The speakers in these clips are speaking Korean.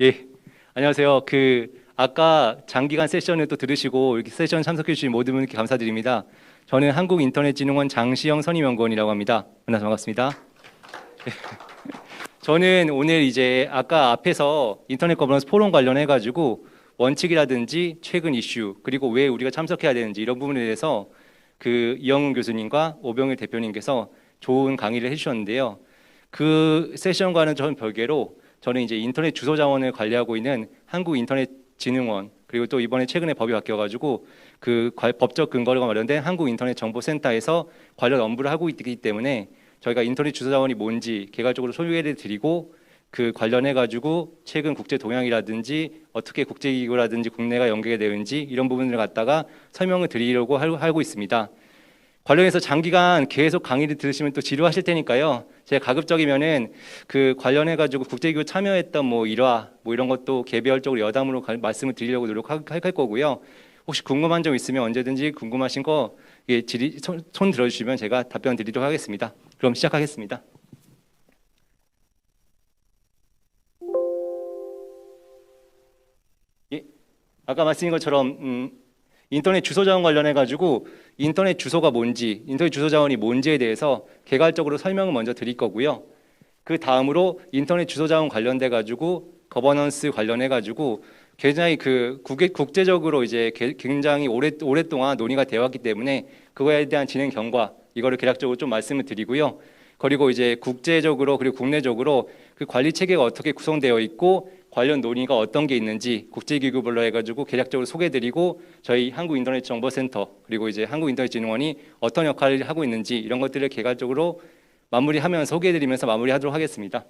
예, 안녕하세요. 아까 장기간 세션을 또 들으시고 이렇게 세션 참석해 주신 모든 분께 감사드립니다. 저는 한국인터넷진흥원 장시영 선임연구원이라고 합니다. 만나서 반갑습니다. 저는 오늘 이제 아까 앞에서 인터넷 거버넌스 포럼 관련해 가지고 원칙이라든지 최근 이슈 그리고 왜 우리가 참석해야 되는지 이런 부분에 대해서 이영훈 교수님과 오병일 대표님께서 좋은 강의를 해주셨는데요. 그 세션과는 전 별개로 저는 이제 인터넷 주소 자원을 관리하고 있는 한국인터넷진흥원 그리고 또 이번에 최근에 법이 바뀌어가지고 법적 근거가 마련된 한국인터넷정보센터에서 관련 업무를 하고 있기 때문에 저희가 인터넷 주소 자원이 뭔지 개괄적으로 소개를 드리고 그 관련해 가지고 최근 국제 동향이라든지 어떻게 국제기구라든지 국내가 연계가 되는지 이런 부분을 갖다가 설명을 드리려고 하고 있습니다. 관련해서 장기간 계속 강의를 들으시면 또 지루하실 테니까요. 제가 가급적이면은 관련해 가지고 국제기구 참여했던 뭐 일화 뭐 이런 것도 개별적으로 여담으로 말씀을 드리려고 노력할 거고요. 혹시 궁금한 점 있으면 언제든지 궁금하신 거 손 들어주시면 제가 답변 드리도록 하겠습니다. 그럼 시작하겠습니다. 예, 아까 말씀드린 것처럼 인터넷 주소 자원 관련해 가지고 인터넷 주소가 뭔지, 인터넷 주소 자원이 뭔지에 대해서 개괄적으로 설명을 먼저 드릴 거고요. 그 다음으로 인터넷 주소 자원 관련돼 가지고 거버넌스 관련해 가지고 굉장히 국제적으로 이제 굉장히 오랫동안 논의가 되어 왔기 때문에 그거에 대한 진행 경과 이거를 개략적으로 좀 말씀을 드리고요. 그리고 이제 국제적으로 그리고 국내적으로 그 관리 체계가 어떻게 구성되어 있고 관련 논의가 어떤 게 있는지 국제기구별로 해가지고 개략적으로 소개드리고 저희 한국인터넷정보센터 그리고 이제 한국인터넷진흥원이 어떤 역할을 하고 있는지 이런 것들을 개괄적으로 마무리하면서 소개해드리면서 마무리하도록 하겠습니다.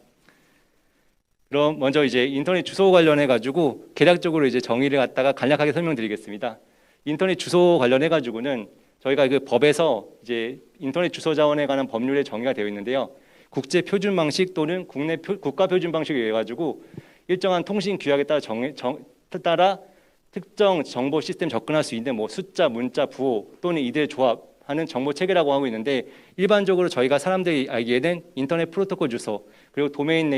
그럼 먼저 이제 인터넷 주소 관련해 가지고 개략적으로 이제 정의를 갖다가 간략하게 설명드리겠습니다. 인터넷 주소 관련해 가지고는 저희가 그 법에서 이제 인터넷 주소 자원에 관한 법률에 정의가 되어 있는데요. 국제 표준 방식 또는 국가 표준 방식에 의해 가지고 일정한 통신 규약에 따라 특정 정보 시스템 접근할 수 있는 뭐 숫자, 문자, 부호 또는 이들의 조합하는 정보 체계라고 하고 있는데 일반적으로 저희가 사람들이 알기에는 인터넷 프로토콜 주소 그리고 도메인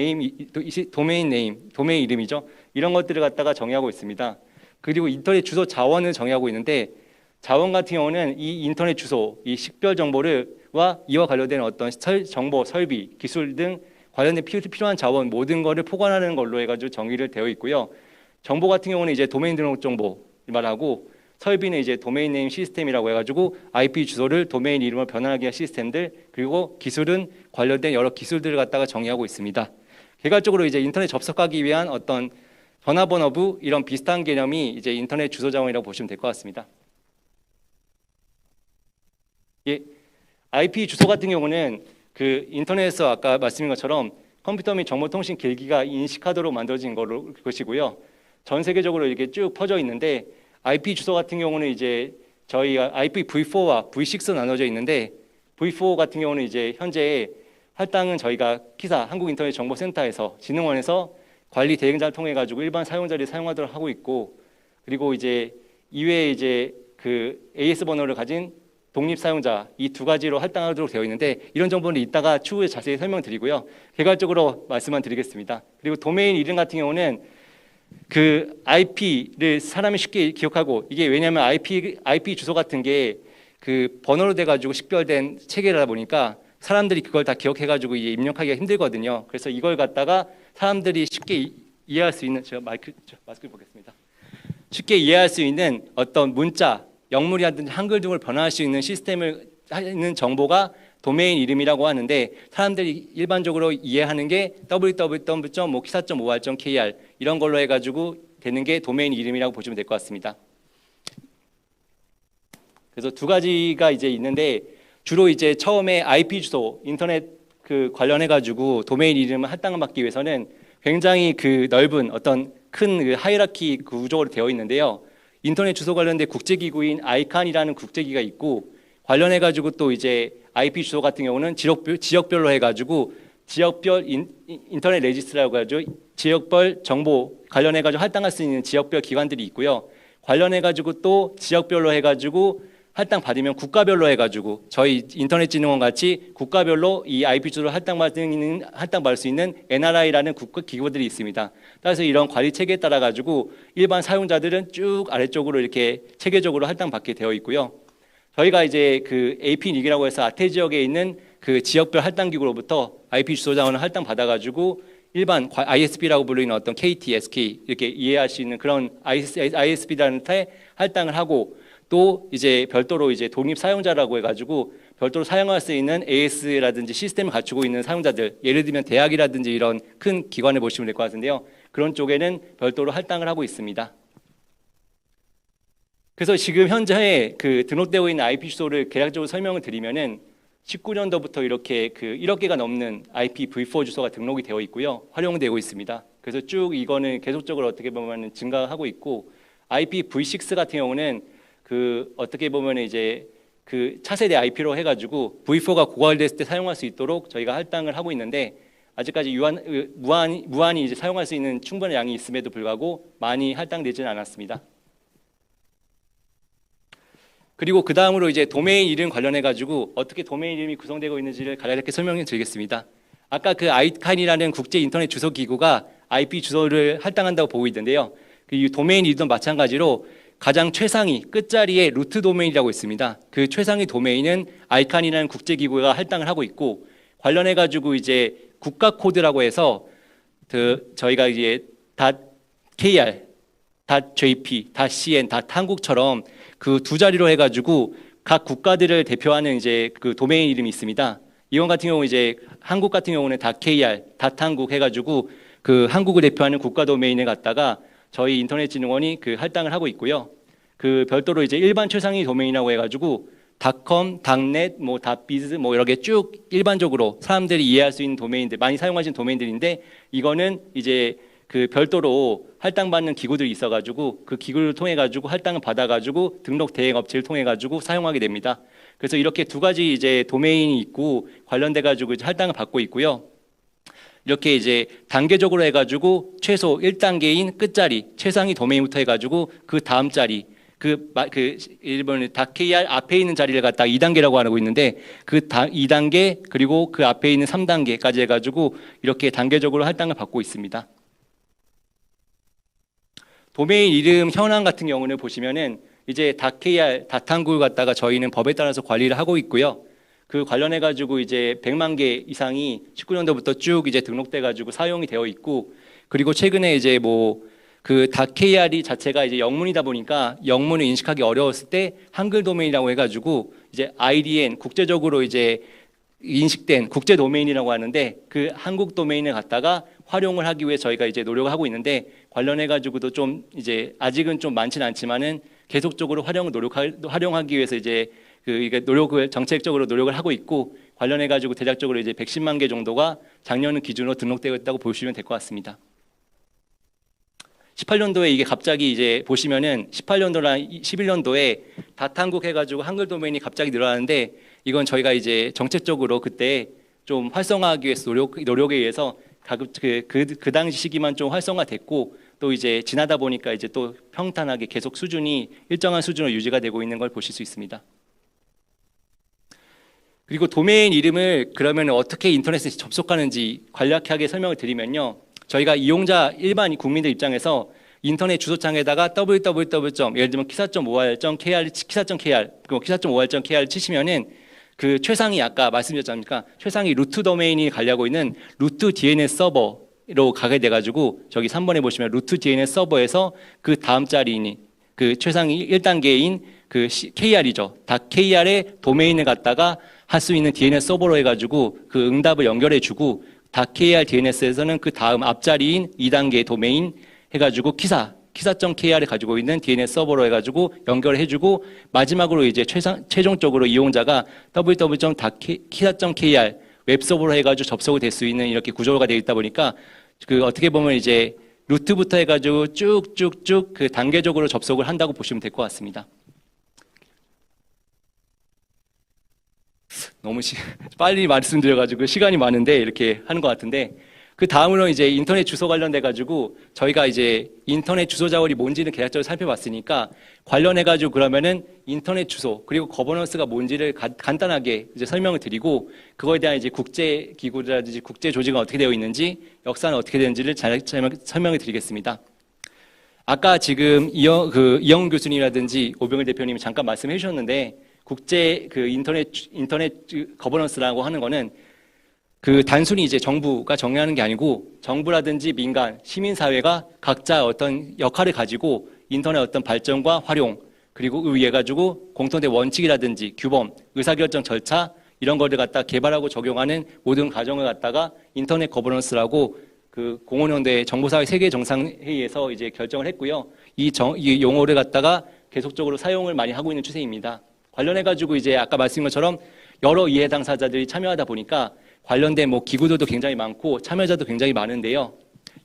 이름이죠. 이런 것들을 갖다가 정의하고 있습니다. 그리고 인터넷 주소 자원을 정의하고 있는데 자원 같은 경우는 이 인터넷 주소, 이 식별 정보와 이와 관련된 어떤 정보, 설비, 기술 등 관련된 필요한 자원 모든 것을 포괄하는 걸로 해가지고 정의를 되어 있고요. 정보 같은 경우는 이제 도메인 등록 정보 말하고 설비는 이제 도메인 네임 시스템이라고 해가지고 IP 주소를 도메인 이름으로 변환하기 위한 시스템들 그리고 기술은 관련된 여러 기술들을 갖다가 정의하고 있습니다. 개괄적으로 이제 인터넷 접속하기 위한 어떤 전화번호부 이런 비슷한 개념이 이제 인터넷 주소 자원이라고 보시면 될 것 같습니다. 예, IP 주소 같은 경우는 인터넷에서 아까 말씀인 것처럼 컴퓨터 및 정보통신 길기가 인식하도록 만들어진 것이고요. 전 세계적으로 이렇게 쭉 퍼져 있는데 IP 주소 같은 경우는 이제 저희가 IPv4와 V6 나눠져 있는데 V4 같은 경우는 이제 현재 할당은 저희가 키사 한국인터넷정보센터에서 진흥원에서 관리 대행자를 통해 가지고 일반 사용자들이 사용하도록 하고 있고 그리고 이제 이외에 이제 AS 번호를 가진 독립 사용자 이 두 가지로 할당하도록 되어 있는데 이런 정보는 이따가 추후에 자세히 설명드리고요. 개괄적으로 말씀만 드리겠습니다. 그리고 도메인 이름 같은 경우는 IP를 사람이 쉽게 기억하고 이게 왜냐하면 IP 주소 같은 게 번호로 돼가지고 식별된 체계라 보니까 사람들이 그걸 다 기억해가지고 이제 입력하기가 힘들거든요. 그래서 이걸 갖다가 사람들이 쉽게 이해할 수 있는 제가 마스크 보겠습니다. 쉽게 이해할 수 있는 어떤 문자, 영문이라든지 한글 등을 변화할 수 있는 시스템을 하는 정보가 도메인 이름이라고 하는데 사람들이 일반적으로 이해하는 게 www.kisa.or.kr 이런 걸로 해가지고 되는 게 도메인 이름이라고 보시면 될 것 같습니다. 그래서 두 가지가 이제 있는데 주로 이제 처음에 IP 주소 인터넷 관련해가지고 도메인 이름을 할당을 받기 위해서는 굉장히 넓은 어떤 큰 하이라키 구조로 되어 있는데요. 인터넷 주소 관련된 국제기구인 아이칸이라는 국제기가 있고 관련해가지고 또 이제 IP 주소 같은 경우는 지역별로 해가지고 지역별 인터넷 레지스트라고 하죠. 지역별 정보 관련해가지고 할당할 수 있는 지역별 기관들이 있고요. 관련해가지고 또 지역별로 해가지고 할당 받으면 국가별로 해가지고 저희 인터넷진흥원 같이 국가별로 이 IP 주소를 할당받을 수 있는 NRI라는 국가 기구들이 있습니다. 따라서 이런 관리 체계에 따라 가지고 일반 사용자들은 쭉 아래쪽으로 이렇게 체계적으로 할당받게 되어 있고요. 저희가 이제 그 AP닉이라고 해서 아태 지역에 있는 그 지역별 할당 기구로부터 IP 주소 자원을 할당 받아가지고 일반 ISP라고 불리는 어떤 KT, SK 이렇게 이해할 수 있는 그런 ISP라는 데 할당을 하고 또 이제 별도로 이제 독립 사용자라고 해가지고 별도로 사용할 수 있는 AS라든지 시스템을 갖추고 있는 사용자들, 예를 들면 대학이라든지 이런 큰 기관을 보시면 될 것 같은데요. 그런 쪽에는 별도로 할당을 하고 있습니다. 그래서 지금 현재 그 등록되고 있는 IP 주소를 개략적으로 설명을 드리면은 19년도부터 이렇게 그 1억 개가 넘는 IPv4 주소가 등록이 되어 있고요. 활용되고 있습니다. 그래서 쭉 이거는 계속적으로 어떻게 보면 증가하고 있고 IPv6 같은 경우는 그 어떻게 보면 이제 그 차세대 IP로 해가지고 V4가 고갈됐을 때 사용할 수 있도록 저희가 할당을 하고 있는데 아직까지 무한히 이제 사용할 수 있는 충분한 양이 있음에도 불구하고 많이 할당되지는 않았습니다. 그리고 그 다음으로 이제 도메인 이름 관련해 가지고 어떻게 도메인 이름이 구성되고 있는지를 간략하게 설명해 드리겠습니다. 아까 그 아이칸이라는 국제 인터넷 주소 기구가 IP 주소를 할당한다고 보고 있는데요. 이 도메인 이름도 마찬가지로 가장 최상위 끝자리에 루트 도메인이라고 있습니다. 그 최상위 도메인은 아이칸이라는 국제 기구가 할당을 하고 있고 관련해 가지고 이제 국가 코드라고 해서 그 저희가 이제 .kr, .jp, .cn, .한국처럼 그 두 자리로 해가지고 각 국가들을 대표하는 이제 그 도메인 이름이 있습니다. 이건 같은 경우 이제 한국 같은 경우는 .kr, .한국 해가지고 그 한국을 대표하는 국가 도메인을 갖다가 저희 인터넷진흥원이 그 할당을 하고 있고요. 그 별도로 이제 일반 최상위 도메인이라고 해가지고 .com, .net, 뭐 .biz 뭐 이렇게 쭉 일반적으로 사람들이 이해할 수 있는 도메인들 많이 사용하시는 도메인들인데 이거는 이제 그 별도로 할당받는 기구들이 있어가지고 그 기구를 통해 가지고 할당을 받아가지고 등록 대행 업체를 통해 가지고 사용하게 됩니다. 그래서 이렇게 두 가지 이제 도메인이 있고 관련돼 가지고 할당을 받고 있고요. 이렇게 이제 단계적으로 해가지고 최소 1단계인 끝자리 최상위 도메인부터 해가지고 그 다음 자리 일본 .kr 앞에 있는 자리를 갖다 2단계라고 하고 있는데 그 2단계 그리고 그 앞에 있는 3단계까지 해가지고 이렇게 단계적으로 할당을 받고 있습니다. 도메인 이름 현황 같은 경우는 보시면은 이제 .kr, .한국을 갖다가 저희는 법에 따라서 관리를 하고 있고요. 그 관련해 가지고 이제 100만 개 이상이 19년도부터 쭉 이제 등록돼 가지고 사용이 되어 있고 그리고 최근에 이제 뭐 그 .kr이 자체가 이제 영문이다 보니까 영문을 인식하기 어려웠을 때 한글 도메인이라고 해가지고 이제 IDN 국제적으로 이제 인식된 국제 도메인이라고 하는데 그 한국 도메인을 갖다가 활용을 하기 위해 저희가 이제 노력을 하고 있는데 관련해 가지고도 좀 이제 아직은 좀 많지는 않지만은 계속적으로 활용하기 위해서 이제 이게 노력을 정책적으로 노력을 하고 있고 관련해 가지고 대략적으로 이제 110만 개 정도가 작년 기준으로 등록되어 있다고 보시면 될 것 같습니다. 18년도에 이게 갑자기 이제 보시면은 18년도랑 11년도에 한국 해가지고 한글 도메인이 갑자기 늘어나는데 이건 저희가 이제 정책적으로 그때 좀 활성화하기 위해서 노력에 의해서 그 당시 시기만 좀 활성화됐고 또 이제 지나다 보니까 이제 또 평탄하게 계속 수준이 일정한 수준으로 유지가 되고 있는 걸 보실 수 있습니다. 그리고 도메인 이름을 그러면 어떻게 인터넷에 접속하는지 간략하게 설명을 드리면요. 저희가 이용자 일반 국민들 입장에서 인터넷 주소창에다가 www. 예를 들면 ki사.or.kr, ki사.kr, 그리고 ki사.or.kr 치시면은 그 최상위 아까 말씀드렸지 않습니까? 최상위 루트 도메인이 관리하고 있는 루트 DNS 서버로 가게 돼가지고 저기 3번에 보시면 루트 DNS 서버에서 그 다음 자리인 그 최상위 1단계인 그 KR이죠. KR의 도메인을 갖다가 할 수 있는 DNS 서버로 해가지고 그 응답을 연결해주고 .kr DNS에서는 그 다음 앞자리인 2단계 도메인 해가지고 ki사.kr을 가지고 있는 DNS 서버로 해가지고 연결해주고 마지막으로 이제 최종적으로 이용자가 www.ki사.kr 웹서버로 해가지고 접속이 될 수 있는 이렇게 구조가 되어 있다 보니까 그 어떻게 보면 이제 루트부터 해가지고 쭉쭉쭉 그 단계적으로 접속을 한다고 보시면 될 것 같습니다. 너무 빨리 말씀드려가지고 시간이 많은데 이렇게 하는 것 같은데 그 다음으로 이제 인터넷 주소 관련돼 가지고 저희가 이제 인터넷 주소 자원이 뭔지는 계략적으로 살펴봤으니까 관련해 가지고 그러면은 인터넷 주소 그리고 거버넌스가 뭔지를 간단하게 이제 설명을 드리고 그거에 대한 이제 국제 기구라든지 국제 조직은 어떻게 되어 있는지 역사는 어떻게 되는지를 잘 설명을 드리겠습니다. 아까 지금 이영훈 교수님이라든지 오병일 대표님이 잠깐 말씀해 주셨는데 국제 그 인터넷 거버넌스라고 하는 거는 그 단순히 이제 정부가 정리하는 게 아니고 정부라든지 민간, 시민사회가 각자 어떤 역할을 가지고 인터넷 어떤 발전과 활용 그리고 의해 가지고 공통된 원칙이라든지 규범, 의사결정 절차 이런 거를 갖다 개발하고 적용하는 모든 과정을 갖다가 인터넷 거버넌스라고 그 05년도에 정보사회 세계 정상회의에서 이제 결정을 했고요. 이 용어를 갖다가 계속적으로 사용을 많이 하고 있는 추세입니다. 관련해 가지고 이제 아까 말씀드린 것처럼 여러 이해 당사자들이 참여하다 보니까 관련된 뭐 기구들도 굉장히 많고 참여자도 굉장히 많은데요.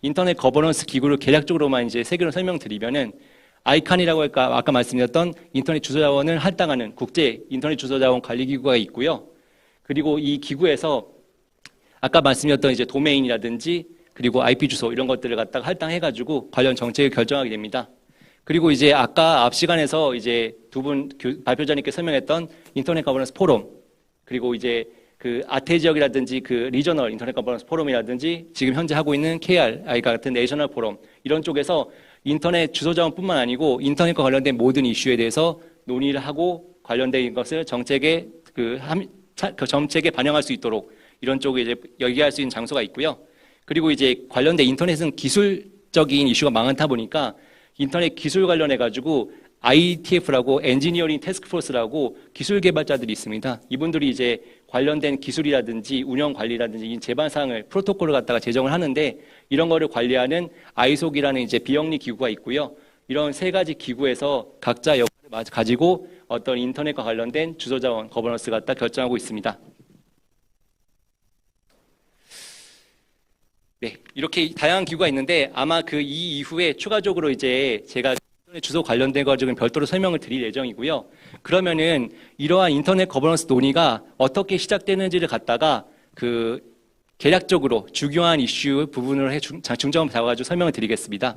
인터넷 거버넌스 기구를 개략적으로만 이제 세 개로 설명드리면은 아이칸이라고 할까 아까 말씀드렸던 인터넷 주소 자원을 할당하는 국제 인터넷 주소 자원 관리 기구가 있고요. 그리고 이 기구에서 아까 말씀드렸던 이제 도메인이라든지 그리고 IP 주소 이런 것들을 갖다가 할당해가지고 관련 정책을 결정하게 됩니다. 그리고 이제 아까 앞 시간에서 이제 두 분 발표자님께 설명했던 인터넷 거버넌스 포럼 그리고 이제 그 아태 지역이라든지 그 리저널 인터넷 거버넌스 포럼이라든지 지금 현재 하고 있는 KRI 같은 내셔널 포럼 이런 쪽에서 인터넷 주소 자원뿐만 아니고 인터넷과 관련된 모든 이슈에 대해서 논의를 하고 관련된 것을 정책에 정책에 반영할 수 있도록 이런 쪽에 이제 얘기할 수 있는 장소가 있고요. 그리고 이제 관련된 인터넷은 기술적인 이슈가 많다 보니까 인터넷 기술 관련해 가지고 ITF라고 엔지니어링 태스크포스라고 기술 개발자들이 있습니다. 이분들이 이제 관련된 기술이라든지 운영 관리라든지 제반 사항을 프로토콜을 갖다가 제정을 하는데 이런 거를 관리하는 아이속이라는 이제 비영리 기구가 있고요. 이런 세 가지 기구에서 각자 역할을 가지고 어떤 인터넷과 관련된 주소 자원 거버넌스 갖다 결정하고 있습니다. 네, 이렇게 다양한 기구가 있는데 아마 그 이 이후에 추가적으로 이제 제가 주소 관련된 거 지금 별도로 설명을 드릴 예정이고요. 그러면은 이러한 인터넷 거버넌스 논의가 어떻게 시작되는지를 갖다가 그 개략적으로 중요한 이슈 부분으로 중점을 잡아가지고 설명을 드리겠습니다.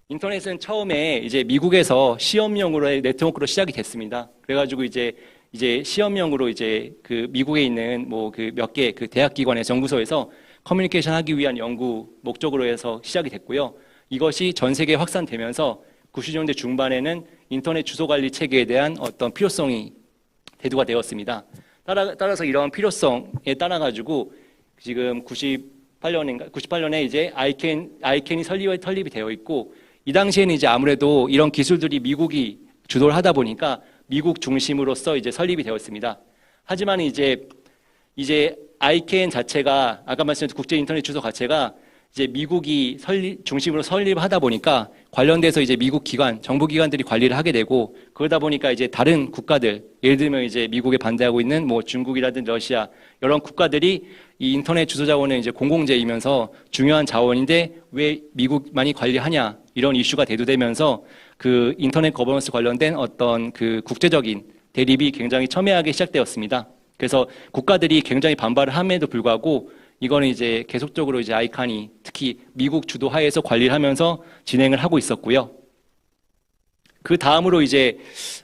인터넷은 처음에 이제 미국에서 시험용으로의 네트워크로 시작이 됐습니다. 그래가지고 이제 시험용으로 이제 그 미국에 있는 뭐 그 몇 개 그 대학기관의 연구소에서 커뮤니케이션 하기 위한 연구 목적으로 해서 시작이 됐고요. 이것이 전 세계에 확산되면서 90년대 중반에는 인터넷 주소 관리 체계에 대한 어떤 필요성이 대두가 되었습니다. 따라서 이런 필요성에 따라 가지고 지금 98년에 이제 아이캔이 설립이 되어 있고 이 당시에는 이제 아무래도 이런 기술들이 미국이 주도를 하다 보니까 미국 중심으로서 이제 설립이 되었습니다. 하지만 이제 아이캔 자체가 아까 말씀드린 국제 인터넷 주소 자체가 이제 미국이 중심으로 설립하다 보니까 관련돼서 이제 미국 기관, 정부 기관들이 관리를 하게 되고 그러다 보니까 이제 다른 국가들, 예를 들면 이제 미국에 반대하고 있는 뭐 중국이라든지 러시아 이런 국가들이 이 인터넷 주소 자원은 이제 공공재이면서 중요한 자원인데 왜 미국만이 관리하냐 이런 이슈가 대두되면서 그 인터넷 거버넌스 관련된 어떤 그 국제적인 대립이 굉장히 첨예하게 시작되었습니다. 그래서 국가들이 굉장히 반발을 함에도 불구하고 이거는 이제 계속적으로 이제 아이칸이 특히 미국 주도 하에서 관리를 하면서 진행을 하고 있었고요. 그 다음으로 이제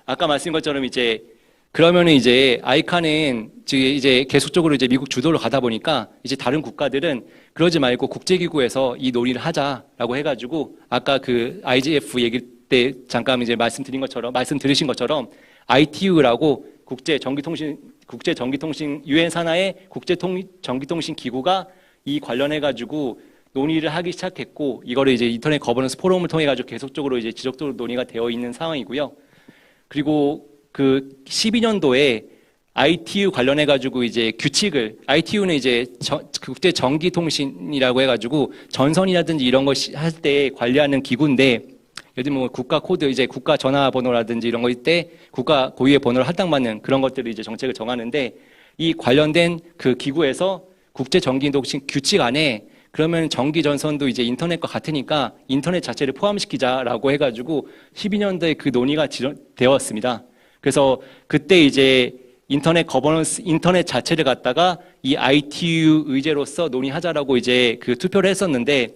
아까 말씀드린 것처럼 이제 그러면은 이제 아이칸은 이제 계속적으로 이제 미국 주도로 가다 보니까 이제 다른 국가들은 그러지 말고 국제기구에서 이 논의를 하자라고 해가지고 아까 그 IGF 얘기 때 잠깐 이제 말씀드리신 것처럼 ITU라고 국제전기통신 유엔 산하의 국제전기통신 기구가 이 관련해 가지고 논의를 하기 시작했고 이거를 이제 인터넷 거버넌스 포럼을 통해 가지고 계속적으로 이제 지속적으로 논의가 되어 있는 상황이고요. 그리고 그 12년도에 ITU 관련해 가지고 이제 규칙을 ITU는 이제 국제 전기통신이라고 해 가지고 전선이라든지 이런 거 할 때 관리하는 기구인데 예를 들면 국가 코드 이제 국가 전화번호라든지 이런 거 때 국가 고유의 번호를 할당받는 그런 것들을 이제 정책을 정하는데 이 관련된 그 기구에서 국제 전기통신 규칙 안에 그러면 전기 전선도 이제 인터넷과 같으니까 인터넷 자체를 포함시키자라고 해가지고 12년도에 그 논의가 되었습니다. 그래서 그때 이제 인터넷 거버넌스, 인터넷 자체를 갖다가 이 ITU 의제로서 논의하자라고 이제 그 투표를 했었는데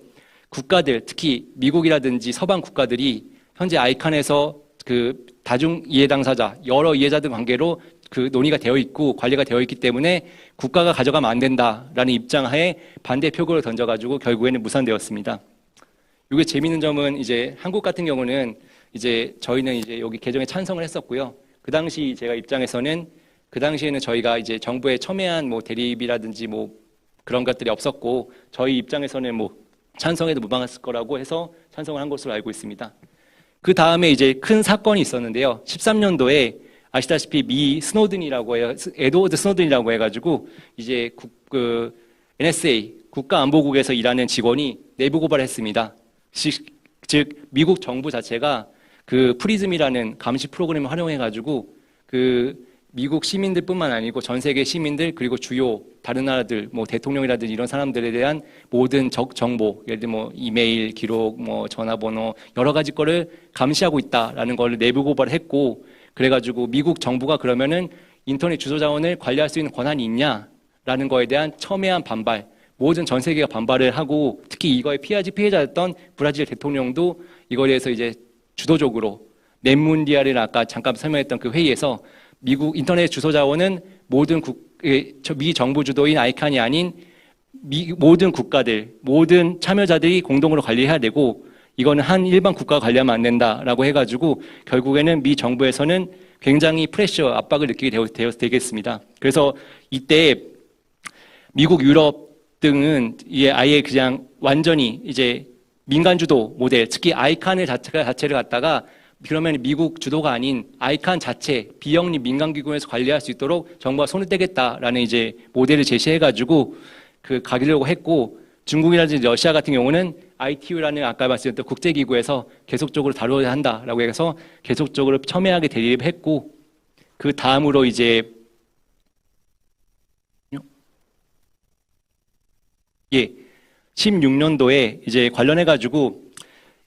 국가들, 특히 미국이라든지 서방 국가들이 현재 아이칸에서 그 다중 이해 당사자, 여러 이해자들 관계로 그 논의가 되어 있고 관리가 되어 있기 때문에 국가가 가져가면 안 된다라는 입장하에 반대 표결을 던져가지고 결국에는 무산되었습니다. 이게 재미있는 점은 이제 한국 같은 경우는 이제 저희는 이제 여기 개정에 찬성을 했었고요. 그 당시 제가 입장에서는 그 당시에는 저희가 이제 정부에 첨예한 뭐 대립이라든지 뭐 그런 것들이 없었고 저희 입장에서는 뭐 찬성해도 무방했을 거라고 해서 찬성을 한 것으로 알고 있습니다. 그 다음에 이제 큰 사건이 있었는데요. 13년도에 아시다시피 미 스노든이라고 해요. 에드워드 스노든이라고 해가지고 이제 NSA 국가안보국에서 일하는 직원이 내부 고발을 했습니다. 즉 미국 정부 자체가 그 프리즘이라는 감시 프로그램을 활용해가지고 그 미국 시민들뿐만 아니고 전 세계 시민들 그리고 주요 다른 나라들 뭐 대통령이라든지 이런 사람들에 대한 모든 정보, 예를 들면 뭐 이메일 기록, 뭐 전화번호 여러 가지 거를 감시하고 있다라는 걸 내부 고발했고 그래가지고 미국 정부가 그러면은 인터넷 주소 자원을 관리할 수 있는 권한이 있냐라는 거에 대한 첨예한 반발, 모든 전 세계가 반발을 하고 특히 이거에 피해자였던 브라질 대통령도 이거에 대해서 이제 주도적으로 넷문디아를 아까 잠깐 설명했던 그 회의에서 미국 인터넷 주소 자원은 모든 미 정부 주도인 아이칸이 아닌 모든 국가들, 모든 참여자들이 공동으로 관리해야 되고 이거는 한 일반 국가가 관리하면 안 된다라고 해가지고 결국에는 미 정부에서는 굉장히 프레셔, 압박을 느끼게 되겠습니다. 그래서 이때 미국, 유럽 등은 아예 그냥 완전히 이제 민간 주도 모델, 특히 아이칸을 자체를 갖다가 그러면 미국 주도가 아닌 아이칸 자체 비영리 민간 기구에서 관리할 수 있도록 정부가 손을 떼겠다라는 이제 모델을 제시해가지고 그 가기려고 했고 중국이라든지 러시아 같은 경우는 ITU라는 아까 말씀드렸던 국제기구에서 계속적으로 다뤄야 한다라고 해서 계속적으로 첨예하게 대립했고 그 다음으로 이제 16년도에 이제 관련해가지고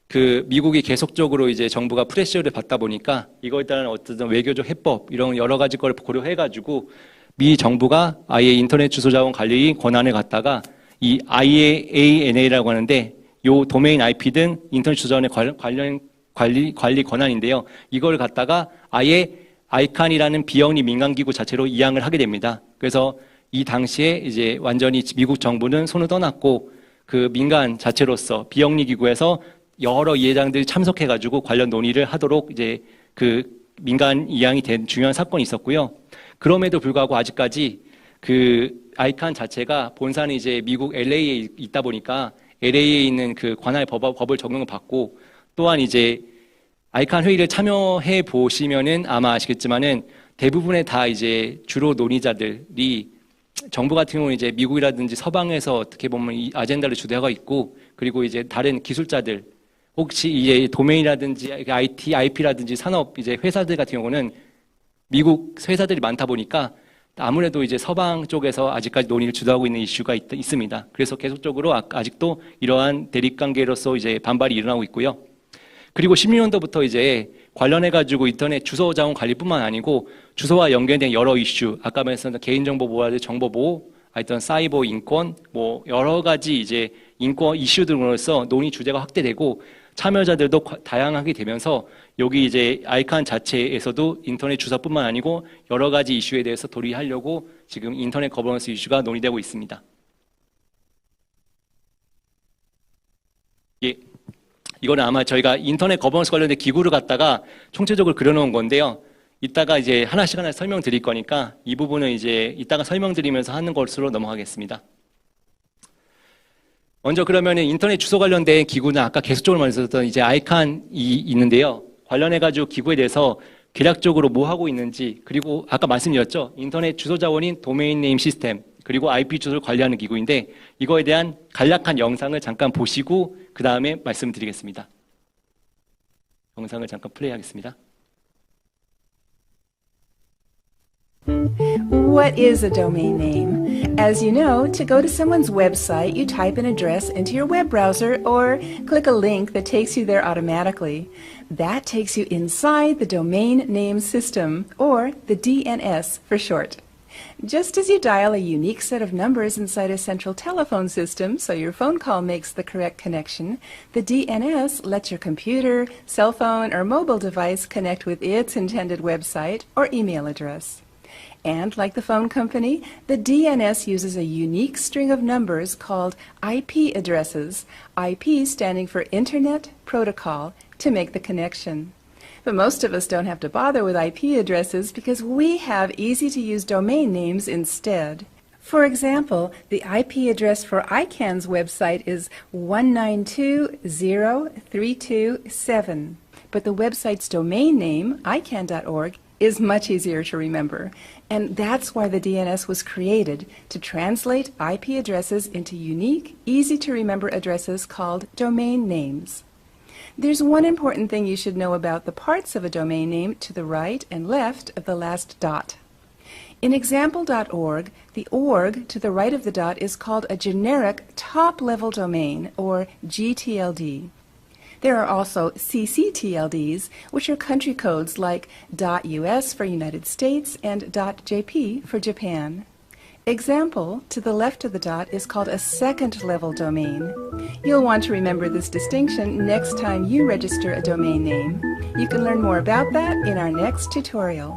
그 미국이 계속적으로 이제 정부가 프레셔를 받다 보니까 이거에 따른 어떤 외교적 해법 이런 여러 가지 걸 고려해가지고 미 정부가 아예 인터넷 주소 자원 관리 권한을 갖다가 이 IANA라고 하는데 요 도메인 IP 등 인터넷 주소 자원의 관리 권한인데요. 이걸 갖다가 아예 아이칸이라는 비영리 민간기구 자체로 이양을 하게 됩니다. 그래서 이 당시에 이제 완전히 미국 정부는 손을 떠났고 그 민간 자체로서 비영리 기구에서 여러 이해장들이 참석해가지고 관련 논의를 하도록 이제 그 민간 이양이 된 중요한 사건이 있었고요. 그럼에도 불구하고 아직까지 그 아이칸 자체가 본사는 이제 미국 LA에 있다 보니까 LA에 있는 그 관할 법을 적용을 받고 또한 이제 아이칸 회의를 참여해 보시면은 아마 아시겠지만은 대부분의 다 이제 주로 논의자들이 정부 같은 경우는 이제 미국이라든지 서방에서 어떻게 보면 이 아젠다를 주도하고 있고 그리고 이제 다른 기술자들 혹시 이제 도메인이라든지 IT, IP라든지 산업 이제 회사들 같은 경우는 미국 회사들이 많다 보니까 아무래도 이제 서방 쪽에서 아직까지 논의를 주도하고 있는 이슈가 있습니다. 그래서 계속적으로 아직도 이러한 대립 관계로서 이제 반발이 일어나고 있고요. 그리고 16년도부터 이제 관련해가지고 인터넷 주소 자원 관리뿐만 아니고 주소와 연계된 여러 이슈, 아까 말씀드린 개인정보 보호와 정보보호, 하여튼 사이버 인권, 뭐 여러 가지 이제 인권 이슈 등으로서 논의 주제가 확대되고 참여자들도 다양하게 되면서 여기 이제 아이칸 자체에서도 인터넷 주소뿐만 아니고 여러 가지 이슈에 대해서 논의하려고 지금 인터넷 거버넌스 이슈가 논의되고 있습니다. 예. 이거는 아마 저희가 인터넷 거버넌스 관련된 기구를 갖다가 총체적으로 그려놓은 건데요. 이따가 이제 하나씩 설명드릴 거니까 이 부분은 이제 이따가 설명드리면서 하는 것으로 넘어가겠습니다. 먼저 그러면 인터넷 주소 관련된 기구는 아까 계속적으로 말씀드렸던 이제 아이칸이 있는데요. 관련해가지고 기구에 대해서 계략적으로 뭐 하고 있는지 그리고 아까 말씀드렸죠. 인터넷 주소 자원인 도메인 네임 시스템 그리고 IP 주소를 관리하는 기구인데 이거에 대한 간략한 영상을 잠깐 보시고 그 다음에 말씀드리겠습니다. 영상을 잠깐 플레이하겠습니다. What is a domain name? As you know, to go to someone's website, you type an address into your web browser or click a link that takes you there automatically. That takes you inside the domain name system, or the DNS for short. Just as you dial a unique set of numbers inside a central telephone system so your phone call makes the correct connection, the DNS lets your computer, cell phone, or mobile device connect with its intended website or email address. And like the phone company, the DNS uses a unique string of numbers called IP addresses, IP standing for Internet Protocol, to make the connection. But most of us don't have to bother with IP addresses because we have easy-to-use domain names instead. For example, the IP address for ICANN's website is 192.0.327, but the website's domain name, icann.org, is much easier to remember. And that's why the DNS was created, to translate IP addresses into unique, easy-to-remember addresses called domain names. There's one important thing you should know about the parts of a domain name to the right and left of the last dot. In example.org, the org to the right of the dot is called a generic top-level domain, or GTLD. There are also CCTLDs, which are country codes like .US for United States and .jp for Japan. Example to the left of the dot is called a second-level domain. You'll want to remember this distinction next time you register a domain name. You can learn more about that in our next tutorial.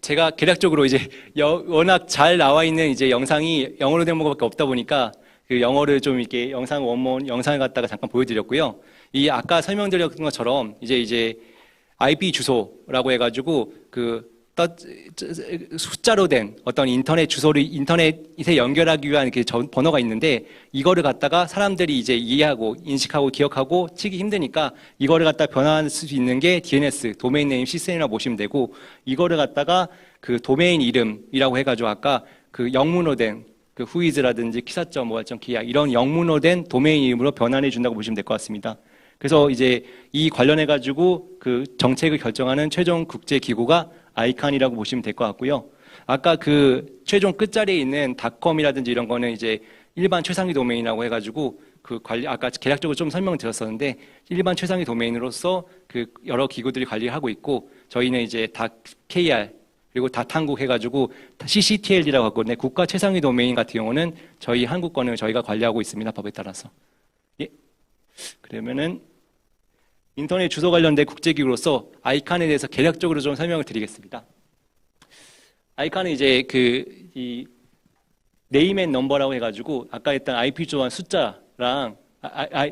제가 개략적으로 이제 워낙 잘 나와 있는 이제 영상이 영어로 된 것밖에 없다 보니까 그 영어를 좀 이렇게 원문 영상을 갖다가 잠깐 보여드렸고요. 이 아까 설명드렸던 것처럼 이제 IP 주소라고 해가지고 그 숫자로 된 어떤 인터넷 주소를 인터넷에 연결하기 위한 그 번호가 있는데, 이거를 갖다가 사람들이 이제 이해하고 인식하고 기억하고 치기 힘드니까 이거를 갖다 변환할 수 있는 게 DNS 도메인 네임 시스템이라고 보시면 되고, 이거를 갖다가 그 도메인 이름이라고 해가지고 아까 그 영문으로 된 그 whois라든지 키사점, 뭐점 기야 이런 영문으로 된 도메인 이름으로 변환해 준다고 보시면 될 것 같습니다. 그래서 이제 이 관련해 가지고 그 정책을 결정하는 최종 국제 기구가 아이칸이라고 보시면 될 것 같고요. 아까 그 최종 끝자리에 있는 닷컴이라든지 이런 거는 이제 일반 최상위 도메인이라고 해가지고 그 아까 개략적으로 좀 설명을 드렸었는데, 일반 최상위 도메인으로서 그 여러 기구들이 관리를 하고 있고, 저희는 이제 .kr 그리고 한국 해가지고 CCTL이라고 하거든요. 국가 최상위 도메인 같은 경우는 저희 한국 거는 저희가 관리하고 있습니다. 법에 따라서. 예. 그러면은 인터넷 주소 관련된 국제기구로서 아이칸에 대해서 개략적으로 좀 설명을 드리겠습니다. 아이칸은 이제 이 네임 앤 넘버라고 해가지고 아까 했던 IP 주소한 숫자랑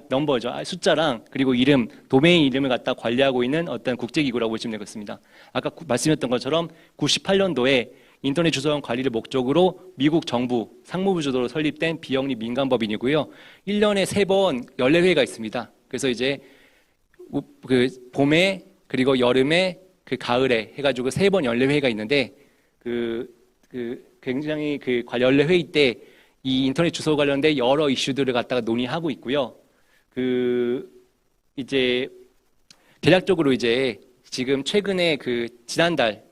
넘버죠. 숫자랑 그리고 이름, 도메인 이름을 갖다 관리하고 있는 어떤 국제기구라고 보시면 되겠습니다. 아까 말씀드렸던 것처럼 98년도에 인터넷 주소원 관리를 목적으로 미국 정부 상무부 주도로 설립된 비영리 민간법인이고요. 1년에 3번 연례회의가 있습니다. 그래서 이제 그 봄에 그리고 여름에 그 가을에 해가지고 3번 연례회의가 있는데, 굉장히 그 연례회의 때 이 인터넷 주소 관련된 여러 이슈들을 갖다가 논의하고 있고요. 이제 대략적으로 이제 지금 최근에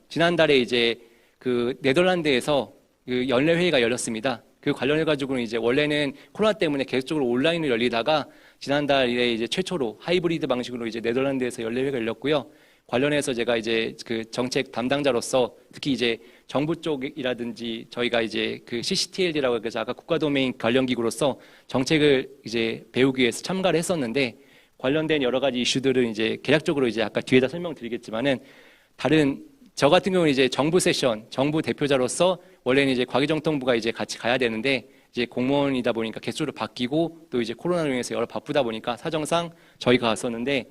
지난달에 이제 그 네덜란드에서 그 연례회의가 열렸습니다. 그 관련해 가지고는 이제 원래는 코로나 때문에 계속적으로 온라인으로 열리다가 지난달에 이제 최초로 하이브리드 방식으로 이제 네덜란드에서 연례회가 열렸고요. 관련해서 제가 이제 그 정책 담당자로서 특히 이제 정부 쪽이라든지 저희가 이제 그 CCTL이라고 해서 아까 국가 도메인 관련 기구로서 정책을 이제 배우기 위해서 참가를 했었는데, 관련된 여러 가지 이슈들은 이제 개략적으로 이제 아까 뒤에다 설명드리겠지만은, 저 같은 경우는 이제 정부 세션, 정부 대표자로서 원래는 이제 과기정통부가 이제 같이 가야 되는데, 이제 공무원이다 보니까 개수로 바뀌고 또 이제 코로나로 인해서 여러 바쁘다 보니까 사정상 저희가 갔었는데,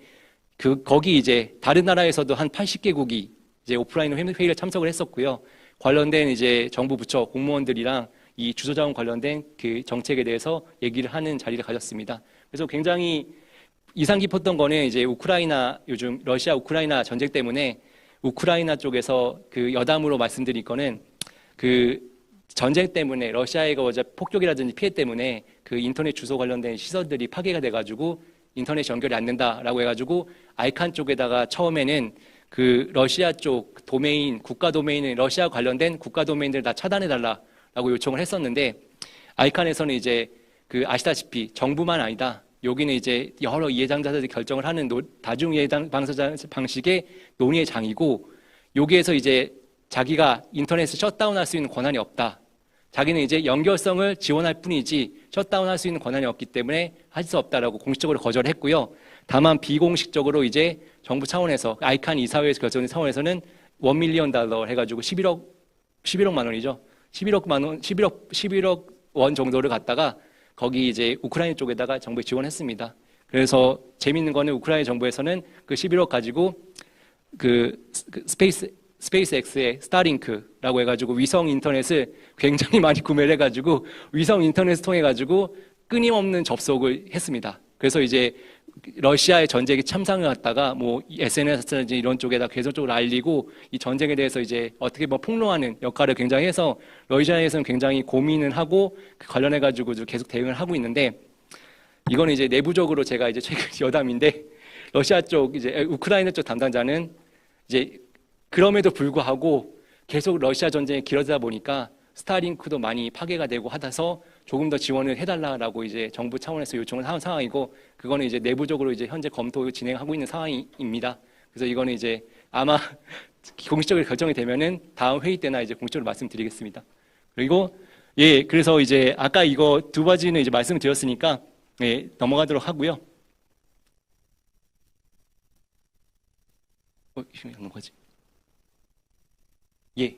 거기 이제 다른 나라에서도 한 80개국이 이제 오프라인 회의를 참석을 했었고요. 관련된 이제 정부 부처 공무원들이랑 이 주소자원 관련된 그 정책에 대해서 얘기를 하는 자리를 가졌습니다. 그래서 굉장히 인상 깊었던 거는 이제 요즘 러시아 우크라이나 전쟁 때문에 우크라이나 쪽에서 그 여담으로 말씀드릴 거는, 그 전쟁 때문에 러시아의 폭격이라든지 피해 때문에 그 인터넷 주소 관련된 시설들이 파괴가 돼가지고 인터넷 연결이 안 된다라고 해가지고 아이칸 쪽에다가 처음에는 그 러시아 쪽 도메인, 국가 도메인은 러시아 관련된 국가 도메인들을 다 차단해달라라고 요청을 했었는데 아이칸에서는 이제 그 아시다시피 정부만 아니다. 여기는 이제 여러 이해당사자들이 결정을 하는 다중 이해당사자 방식의 논의의 장이고 여기에서 이제 자기가 인터넷을 셧다운할 수 있는 권한이 없다. 자기는 이제 연결성을 지원할 뿐이지 셧다운할 수 있는 권한이 없기 때문에 할 수 없다라고 공식적으로 거절했고요. 다만 비공식적으로 이제 정부 차원에서 아이칸 이사회에서 결정된 차원에서는 $1 밀리언 해가지고 11억만 원이죠. 11억 원 정도를 갖다가 거기 이제 우크라이나 쪽에다가 정부에 지원했습니다. 그래서 재밌는 거는 우크라이나 정부에서는 그 11억 가지고 그 스페이스X의 스타링크라고 해가지고 위성 인터넷을 굉장히 많이 구매를 해가지고 위성 인터넷을 통해 가지고 끊임없는 접속을 했습니다. 그래서 이제 러시아의 전쟁에 참상을 갖다가 뭐 SNS라든지 이런 쪽에다 계속적으로 알리고 이 전쟁에 대해서 이제 어떻게 보면 폭로하는 역할을 굉장히 해서 러시아에서는 굉장히 고민을 하고 관련해 가지고 계속 대응을 하고 있는데 이거는 이제 내부적으로 제가 이제 최근 여담인데 러시아 쪽 이제 우크라이나 쪽 담당자는 이제 그럼에도 불구하고 계속 러시아 전쟁이 길어지다 보니까 스타링크도 많이 파괴가 되고 하다서 조금 더 지원을 해달라라고 이제 정부 차원에서 요청을 한 상황이고 그거는 이제 내부적으로 이제 현재 검토 진행하고 있는 상황입니다. 그래서 이거는 이제 아마 공식적으로 결정이 되면은 다음 회의 때나 이제 공식적으로 말씀드리겠습니다. 그리고 예, 그래서 이제 아까 이거 두 가지는 이제 말씀을 드렸으니까 예, 넘어가도록 하고요. 이거 넘어가지? 예.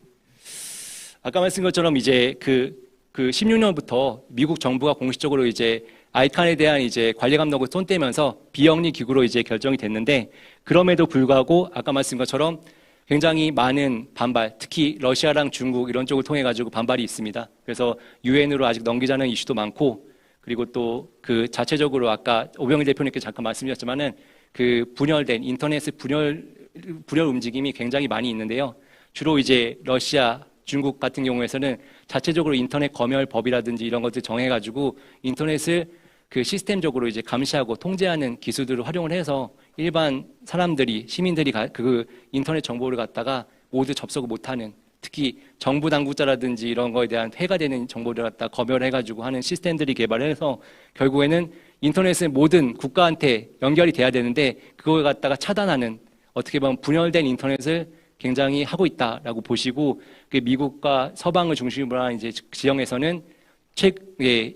아까 말씀드린 것처럼 이제 그 16년부터 미국 정부가 공식적으로 이제 아이칸에 대한 이제 관리 감독을 손떼면서 비영리 기구로 이제 결정이 됐는데 그럼에도 불구하고 아까 말씀드린 것처럼 굉장히 많은 반발, 특히 러시아랑 중국 이런 쪽을 통해 가지고 반발이 있습니다. 그래서 유엔으로 아직 넘기자는 이슈도 많고 그리고 또 그 자체적으로 아까 오병일 대표님께 잠깐 말씀드렸지만은 그 분열된 인터넷의 분열 움직임이 굉장히 많이 있는데요. 주로 이제 러시아, 중국 같은 경우에서는 자체적으로 인터넷 검열법이라든지 이런 것들 정해가지고 인터넷을 그 시스템적으로 이제 감시하고 통제하는 기술들을 활용을 해서 일반 사람들이, 시민들이 그 인터넷 정보를 갖다가 모두 접속을 못하는 특히 정부 당국자라든지 이런 거에 대한 해가 되는 정보를 갖다 검열해가지고 하는 시스템들이 개발해서 결국에는 인터넷은 모든 국가한테 연결이 돼야 되는데 그걸 갖다가 차단하는 어떻게 보면 분열된 인터넷을 굉장히 하고 있다라고 보시고 그 미국과 서방을 중심으로 한 이제 지형에서는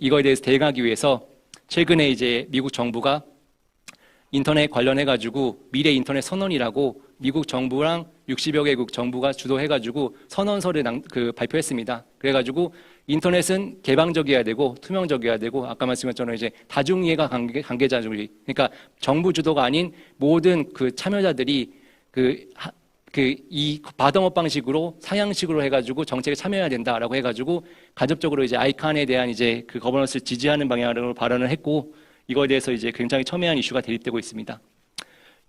이거에 대해서 대응하기 위해서 최근에 이제 미국 정부가 인터넷 관련해 가지고 미래 인터넷 선언이라고 미국 정부랑 60여 개국 정부가 주도해 가지고 선언서를 발표했습니다. 그래 가지고 인터넷은 개방적이어야 되고 투명적이어야 되고 아까 말씀하셨잖아요. 이제 다중이해가 관계자들이 그러니까 정부 주도가 아닌 모든 그 참여자들이 이 바텀업 방식으로 상향식으로 해가지고 정책에 참여해야 된다라고 해가지고 간접적으로 이제 아이칸에 대한 이제 그 거버넌스를 지지하는 방향으로 발언을 했고 이거에 대해서 이제 굉장히 첨예한 이슈가 대립되고 있습니다.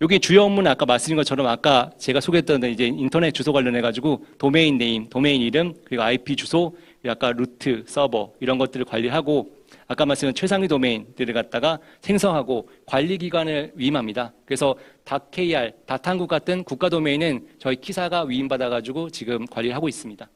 여기 주요 업무는 아까 말씀드린 것처럼 아까 제가 소개했던 이제 인터넷 주소 관련해가지고 도메인 네임, 도메인 이름 그리고 IP 주소, 아까 루트, 서버 이런 것들을 관리하고 아까 말씀드린 최상위 도메인들을 갖다가 생성하고 관리기관을 위임합니다. 그래서 .kr, .한국 같은 국가 도메인은 저희 키사가 위임받아가지고 지금 관리를 하고 있습니다.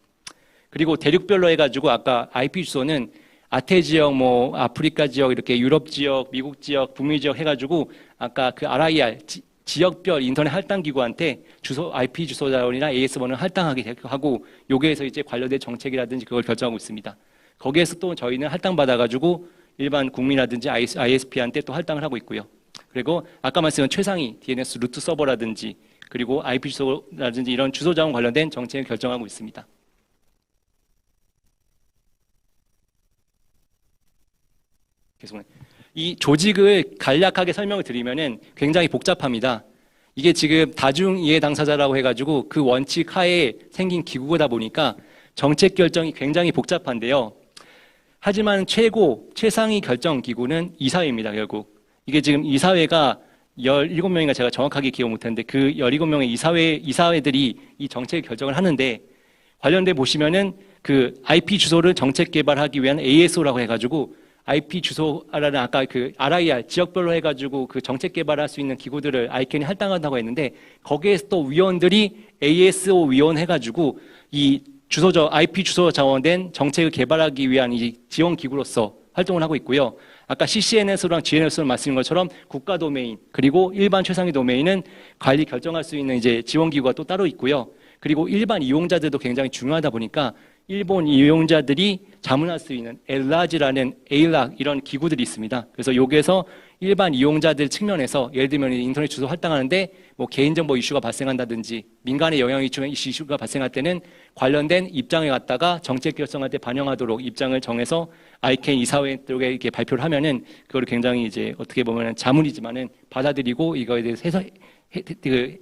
그리고 대륙별로 해가지고 아까 IP 주소는 아태 지역, 뭐 아프리카 지역, 이렇게 유럽 지역, 미국 지역, 북미 지역 해가지고 아까 그 RIR 지역별 인터넷 할당 기구한테 주소 IP 주소 자원이나 AS1을 할당하게 하고 여기에서 이제 관련된 정책이라든지 그걸 결정하고 있습니다. 거기에서 또 저희는 할당받아가지고 일반 국민이라든지 ISP한테 또 할당을 하고 있고요. 그리고 아까 말씀드린 최상위 DNS 루트 서버라든지 그리고 IP 주소라든지 이런 주소 자원 관련된 정책을 결정하고 있습니다. 이 조직을 간략하게 설명을 드리면은 굉장히 복잡합니다. 이게 지금 다중이해 당사자라고 해가지고 그 원칙 하에 생긴 기구다 보니까 정책 결정이 굉장히 복잡한데요. 하지만 최상위 결정 기구는 이사회입니다, 결국. 이게 지금 이사회가 17명인가 제가 정확하게 기억 못했는데 그 17명의 이사회들이 이 정책 결정을 하는데 관련돼 보시면은 그 IP 주소를 정책 개발하기 위한 ASO라고 해가지고 IP 주소라는 아까 그 RIR 지역별로 해가지고 그 정책 개발할 수 있는 기구들을 아이캔이 할당한다고 했는데 거기에서 또 위원들이 ASO 위원 해가지고 이 IP 주소 자원된 정책을 개발하기 위한 이 지원 기구로서 활동을 하고 있고요. 아까 CCNS랑 GNS로 말씀드린 것처럼 국가 도메인 그리고 일반 최상위 도메인은 관리 결정할 수 있는 이제 지원 기구가 또 따로 있고요. 그리고 일반 이용자들도 굉장히 중요하다 보니까 일본 이용자들이 자문할 수 있는 엘라지라는 에일락 이런 기구들이 있습니다. 그래서 여기에서 일반 이용자들 측면에서 예를 들면 인터넷 주소 할당하는데 뭐 개인정보 이슈가 발생한다든지 민간의 영향 이슈가 발생할 때는 관련된 입장에 갖다가 정책 결정할 때 반영하도록 입장을 정해서 아이캔 이사회 쪽에 이렇게 발표를 하면은 그거를 굉장히 이제 어떻게 보면 자문이지만은 받아들이고 이거에 대해서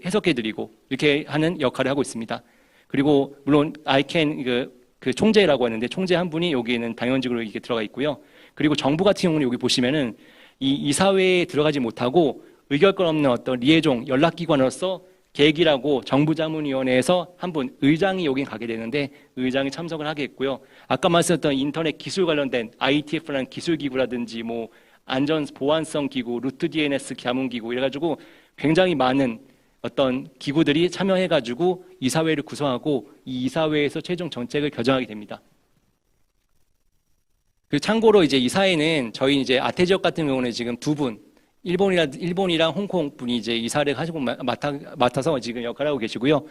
해석해드리고 이렇게 하는 역할을 하고 있습니다. 그리고 물론 아이캔 그 총재라고 하는데 총재 한 분이 여기에는 당연직으로 이렇게 들어가 있고요. 그리고 정부 같은 경우는 여기 보시면은 이 이사회에 들어가지 못하고 의결권 없는 어떤 리에종 연락기관으로서 계획이라고 정부자문위원회에서 한 분 의장이 여긴 가게 되는데 의장이 참석을 하게 했고요. 아까 말씀드렸던 인터넷 기술 관련된 ITF라는 기술기구라든지 뭐 안전 보안성 기구, 루트 DNS 자문기구 이래가지고 굉장히 많은 어떤 기구들이 참여해가지고 이사회를 구성하고 이 이사회에서 최종 정책을 결정하게 됩니다. 그 참고로 이제 이사회는 저희 이제 아태 지역 같은 경우는 지금 두 분, 일본이랑 홍콩 분이 이제 이사를 하시고 맡아서 지금 역할을 하고 계시고요.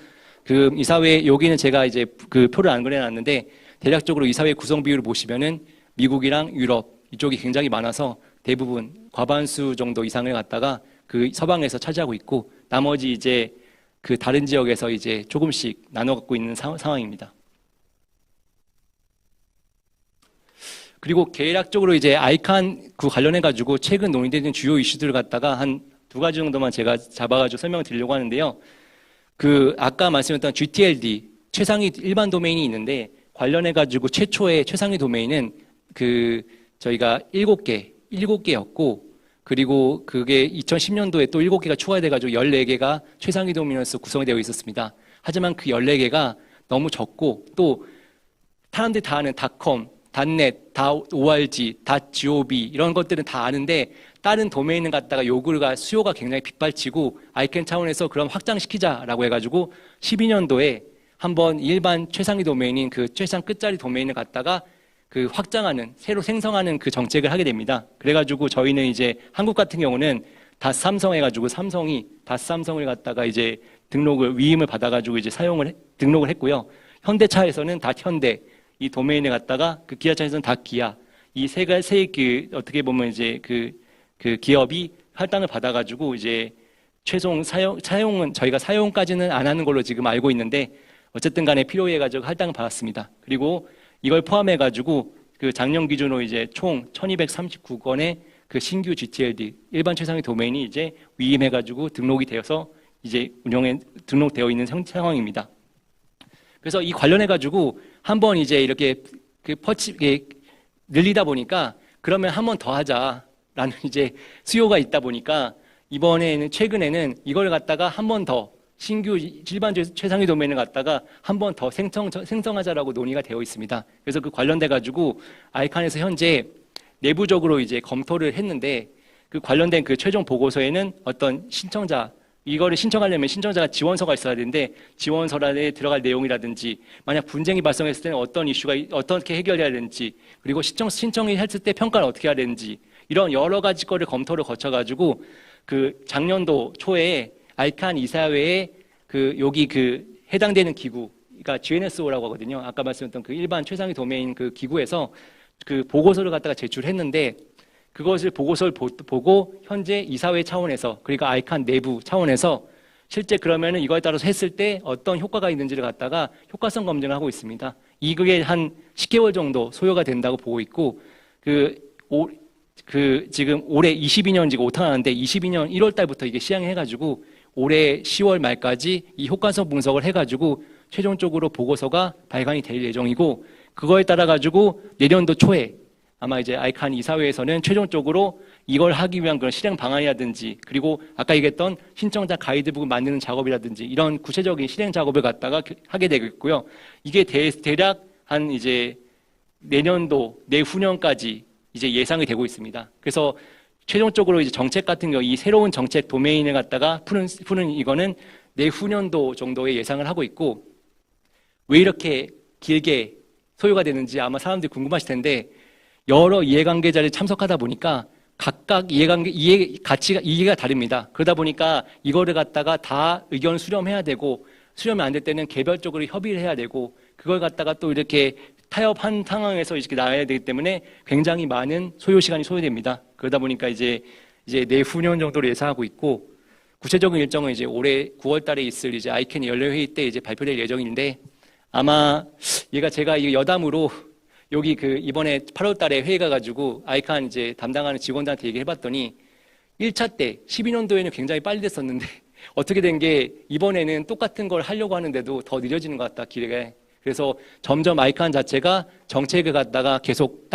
그 이사회 여기는 제가 이제 그 표를 안 그려놨는데 대략적으로 이사회 구성 비율을 보시면은 미국이랑 유럽 이쪽이 굉장히 많아서 대부분 과반수 정도 이상을 갖다가 그 서방에서 차지하고 있고 나머지 이제 그 다른 지역에서 이제 조금씩 나눠 갖고 있는 상황입니다. 그리고 계략적으로 이제 아이칸 그 관련해 가지고 최근 논의되는 주요 이슈들을 갖다가 한 두 가지 정도만 제가 잡아가지고 설명을 드리려고 하는데요. 그 아까 말씀드렸던 GTLD 최상위 일반 도메인이 있는데 관련해 가지고 최초의 최상위 도메인은 그 저희가 7개였고 그리고 그게 2010년도에 또 7개가 추가돼 가지고 14개가 최상위 도메인으로서 구성이 되어 있었습니다. 하지만 그 14개가 너무 적고 또 사람들이 다 아는 닷컴 .net, .org, .gov 이런 것들은 다 아는데 다른 도메인을 갖다가 요구가 수요가 굉장히 빗발치고 아이캔 차원에서 그럼 확장시키자라고 해가지고 12년도에 한번 일반 최상위 도메인인 그 최상 끝자리 도메인을 갖다가 그 확장하는 새로 생성하는 그 정책을 하게 됩니다. 그래가지고 저희는 이제 한국 같은 경우는 닷삼성 해가지고 삼성이 닷삼성을 갖다가 이제 위임을 받아가지고 이제 등록을 했고요. 현대차에서는 닷현대 이 도메인을 갖다가 그 기아차에서는 다 기아 이 세 그 어떻게 보면 이제 그 기업이 할당을 받아가지고 이제 최종 사용은 저희가 사용까지는 안 하는 걸로 지금 알고 있는데 어쨌든 간에 필요해가지고 할당을 받았습니다. 그리고 이걸 포함해가지고 그 작년 기준으로 이제 총 1239건의 그 신규 GTLD 일반 최상위 도메인이 이제 위임해가지고 등록이 되어서 이제 운영에 등록되어 있는 상황입니다. 그래서 이 관련해가지고 한번 이제 이렇게 늘리다 보니까 그러면 한 번 더 하자라는 이제 수요가 있다 보니까 이번에는 최근에는 이걸 갖다가 한 번 더 신규 일반 최상위 도메인을 갖다가 한 번 더 생성하자라고 논의가 되어 있습니다. 그래서 그 관련돼가지고 아이칸에서 현재 내부적으로 이제 검토를 했는데 그 관련된 그 최종 보고서에는 어떤 이거를 신청하려면 신청자가 지원서가 있어야 되는데 지원서란에 들어갈 내용이라든지 만약 분쟁이 발생했을 때는 어떤 이슈가 어떻게 해결해야 되는지 그리고 신청을 했을 때 평가를 어떻게 해야 되는지 이런 여러 가지 거를 검토를 거쳐가지고 그 작년도 초에 아이칸 이사회에 여기 해당되는 기구 그러니까 GNSO라고 하거든요. 아까 말씀드렸던 그 일반 최상위 도메인 그 기구에서 그 보고서를 갖다가 제출했는데 그것을 보고서를 보고 현재 이사회 차원에서 그러니까 아이칸 내부 차원에서 실제 그러면은 이거에 따라서 했을 때 어떤 효과가 있는지를 갖다가 효과성 검증을 하고 있습니다. 이게 한 10개월 정도 소요가 된다고 보고 있고 지금 올해 22년 지금 오타나는데 22년 1월 달부터 이게 시행해가지고 올해 10월 말까지 이 효과성 분석을 해가지고 최종적으로 보고서가 발간이 될 예정이고 그거에 따라 가지고 내년도 초에 아마 이제 아이칸 이사회에서는 최종적으로 이걸 하기 위한 그런 실행 방안이라든지 그리고 아까 얘기했던 신청자 가이드북을 만드는 작업이라든지 이런 구체적인 실행 작업을 갖다가 하게 되겠고요. 이게 대략 한 이제 내년도 내후년까지 이제 예상이 되고 있습니다. 그래서 최종적으로 이제 정책 같은 경우 이 새로운 정책 도메인을 갖다가 푸는 이거는 내후년도 정도에 예상을 하고 있고, 왜 이렇게 길게 소요가 되는지 아마 사람들이 궁금하실 텐데, 여러 이해관계자를 참석하다 보니까 각각 이해가 다릅니다. 그러다 보니까 이거를 갖다가 다 의견 수렴해야 되고, 수렴이 안 될 때는 개별적으로 협의를 해야 되고, 그걸 갖다가 또 이렇게 타협한 상황에서 이렇게 나와야 되기 때문에 굉장히 많은 소요 시간이 소요됩니다. 그러다 보니까 이제 내후년 정도로 예상하고 있고, 구체적인 일정은 이제 올해 9월 달에 있을 이제 아이캔 연례회의 때 이제 발표될 예정인데, 아마 제가 이 여담으로 여기 이번에 8월 달에 회의가 가지고 아이칸 이제 담당하는 직원들한테 얘기해 봤더니 1차 때 12년도에는 굉장히 빨리 됐었는데 어떻게 된 게 이번에는 똑같은 걸 하려고 하는데도 더 느려지는 것 같다, 기획에. 그래서 점점 아이칸 자체가 정책을 갖다가 계속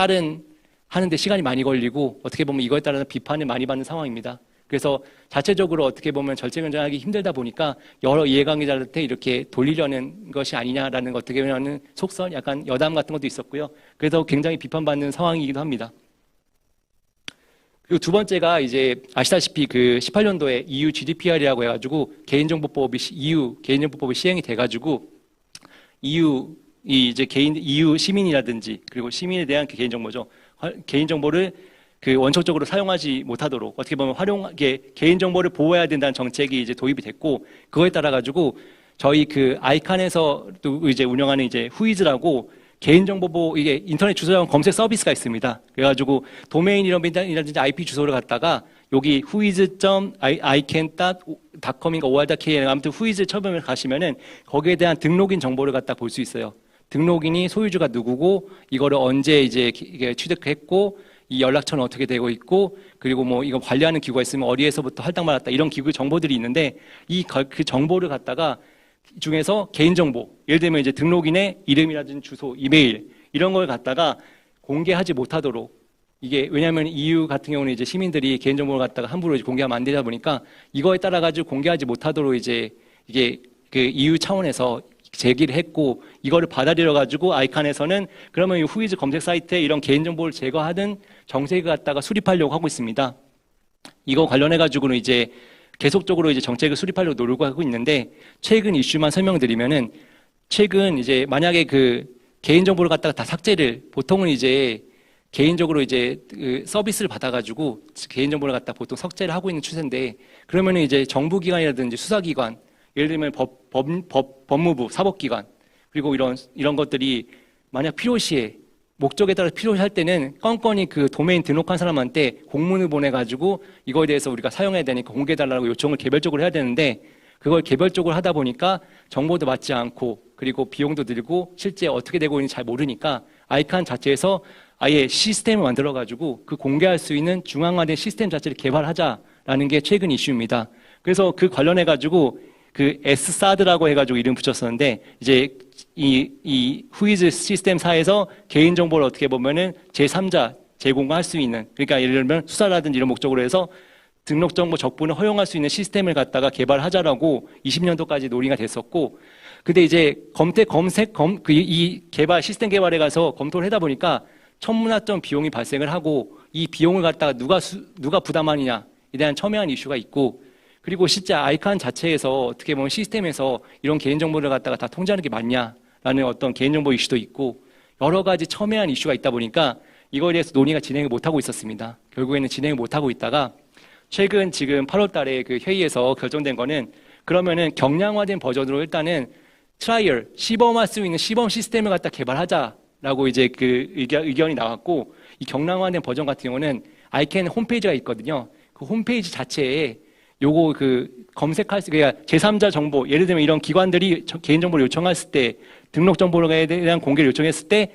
하는데 시간이 많이 걸리고, 어떻게 보면 이거에 따라서 비판을 많이 받는 상황입니다. 그래서 자체적으로 어떻게 보면 절제 견제하기 힘들다 보니까 여러 이해관계자한테 이렇게 돌리려는 것이 아니냐라는 어떻게 보면 속설, 약간 여담 같은 것도 있었고요. 그래서 굉장히 비판받는 상황이기도 합니다. 그리고 두 번째가 이제 아시다시피 18년도에 EU GDPR이라고 해가지고 EU 개인정보법이 시행이 돼가지고 EU 시민이라든지 그리고 시민에 대한 개인정보죠. 개인정보를 원초적으로 사용하지 못하도록 어떻게 보면 개인정보를 보호해야 된다는 정책이 이제 도입이 됐고, 그거에 따라 가지고 저희 아이칸에서 또 이제 운영하는 이제 후이즈라고 개인정보 이게 인터넷 주소자원 검색 서비스가 있습니다. 그래가지고 도메인 이름이라든지 IP 주소를 갖다가 여기 whois.ican.com인가 or.kn 아무튼 whois 쳐보면 가시면은 거기에 대한 등록인 정보를 갖다 볼 수 있어요. 등록인이 소유주가 누구고, 이거를 언제 이제 취득했고, 이 연락처는 어떻게 되고 있고, 그리고 뭐 이거 관리하는 기구가 있으면 어디에서부터 할당받았다, 이런 기구 정보들이 있는데, 그 정보를 갖다가 중에서 개인정보, 예를 들면 이제 등록인의 이름이라든지 주소, 이메일 이런 걸 갖다가 공개하지 못하도록, 이게 왜냐하면 EU 같은 경우는 이제 시민들이 개인정보를 갖다가 함부로 이제 공개하면 안 되다 보니까 이거에 따라 가지고 공개하지 못하도록 이제 이게 EU 차원에서 제기를 했고, 이거를 받아들여 가지고 아이칸에서는 그러면 이 후이즈 검색 사이트에 이런 개인정보를 제거하는 정책을 갖다가 수립하려고 하고 있습니다. 이거 관련해 가지고는 이제 계속적으로 이제 정책을 수립하려고 노력을 하고 있는데, 최근 이슈만 설명드리면은, 최근 이제 만약에 개인정보를 갖다가 다 삭제를, 보통은 이제 개인적으로 이제 서비스를 받아가지고 개인정보를 갖다 보통 삭제를 하고 있는 추세인데, 그러면은 이제 정부기관이라든지 수사기관, 예를 들면 법무부, 사법기관, 그리고 이런 것들이 만약 필요시에, 목적에 따라 필요할 때는 건건이 도메인 등록한 사람한테 공문을 보내가지고 이거에 대해서 우리가 사용해야 되니까 공개해달라고 요청을 개별적으로 해야 되는데, 그걸 개별적으로 하다 보니까 정보도 맞지 않고, 그리고 비용도 들고 실제 어떻게 되고 있는지 잘 모르니까 아이칸 자체에서 아예 시스템을 만들어가지고 공개할 수 있는 중앙화된 시스템 자체를 개발하자라는 게 최근 이슈입니다. 그래서 관련해가지고 SSAD라고 해가지고 이름 붙였었는데, 이제 이 후이즈 시스템사에서 개인정보를 어떻게 보면은 제3자 제공할 수 있는, 그러니까 예를 들면 수사라든지 이런 목적으로 해서 등록정보 적분을 허용할 수 있는 시스템을 갖다가 개발하자라고 20년도까지 논의가 됐었고, 근데 이제 이 시스템 개발에 가서 검토를 하다 보니까 천문학적 비용이 발생을 하고, 이 비용을 갖다가 누가 부담하느냐에 대한 첨예한 이슈가 있고, 그리고 실제 아이칸 자체에서 어떻게 보면 시스템에서 이런 개인정보를 갖다가 다 통제하는 게 맞냐라는 어떤 개인정보 이슈도 있고, 여러 가지 첨예한 이슈가 있다 보니까 이거에 대해서 논의가 진행을 못하고 있었습니다. 결국에는 진행을 못하고 있다가 최근 지금 8월 달에 회의에서 결정된 거는, 그러면은 경량화된 버전으로 일단은 시범할 수 있는 시범 시스템을 갖다 개발하자라고 이제 의견이 나왔고, 이 경량화된 버전 같은 경우는 아이캔 홈페이지가 있거든요. 그 홈페이지 자체에 요거 검색할 수, 그러니까 제3자 정보, 예를 들면 이런 기관들이 개인정보를 요청했을 때, 등록정보에 대한 공개를 요청했을 때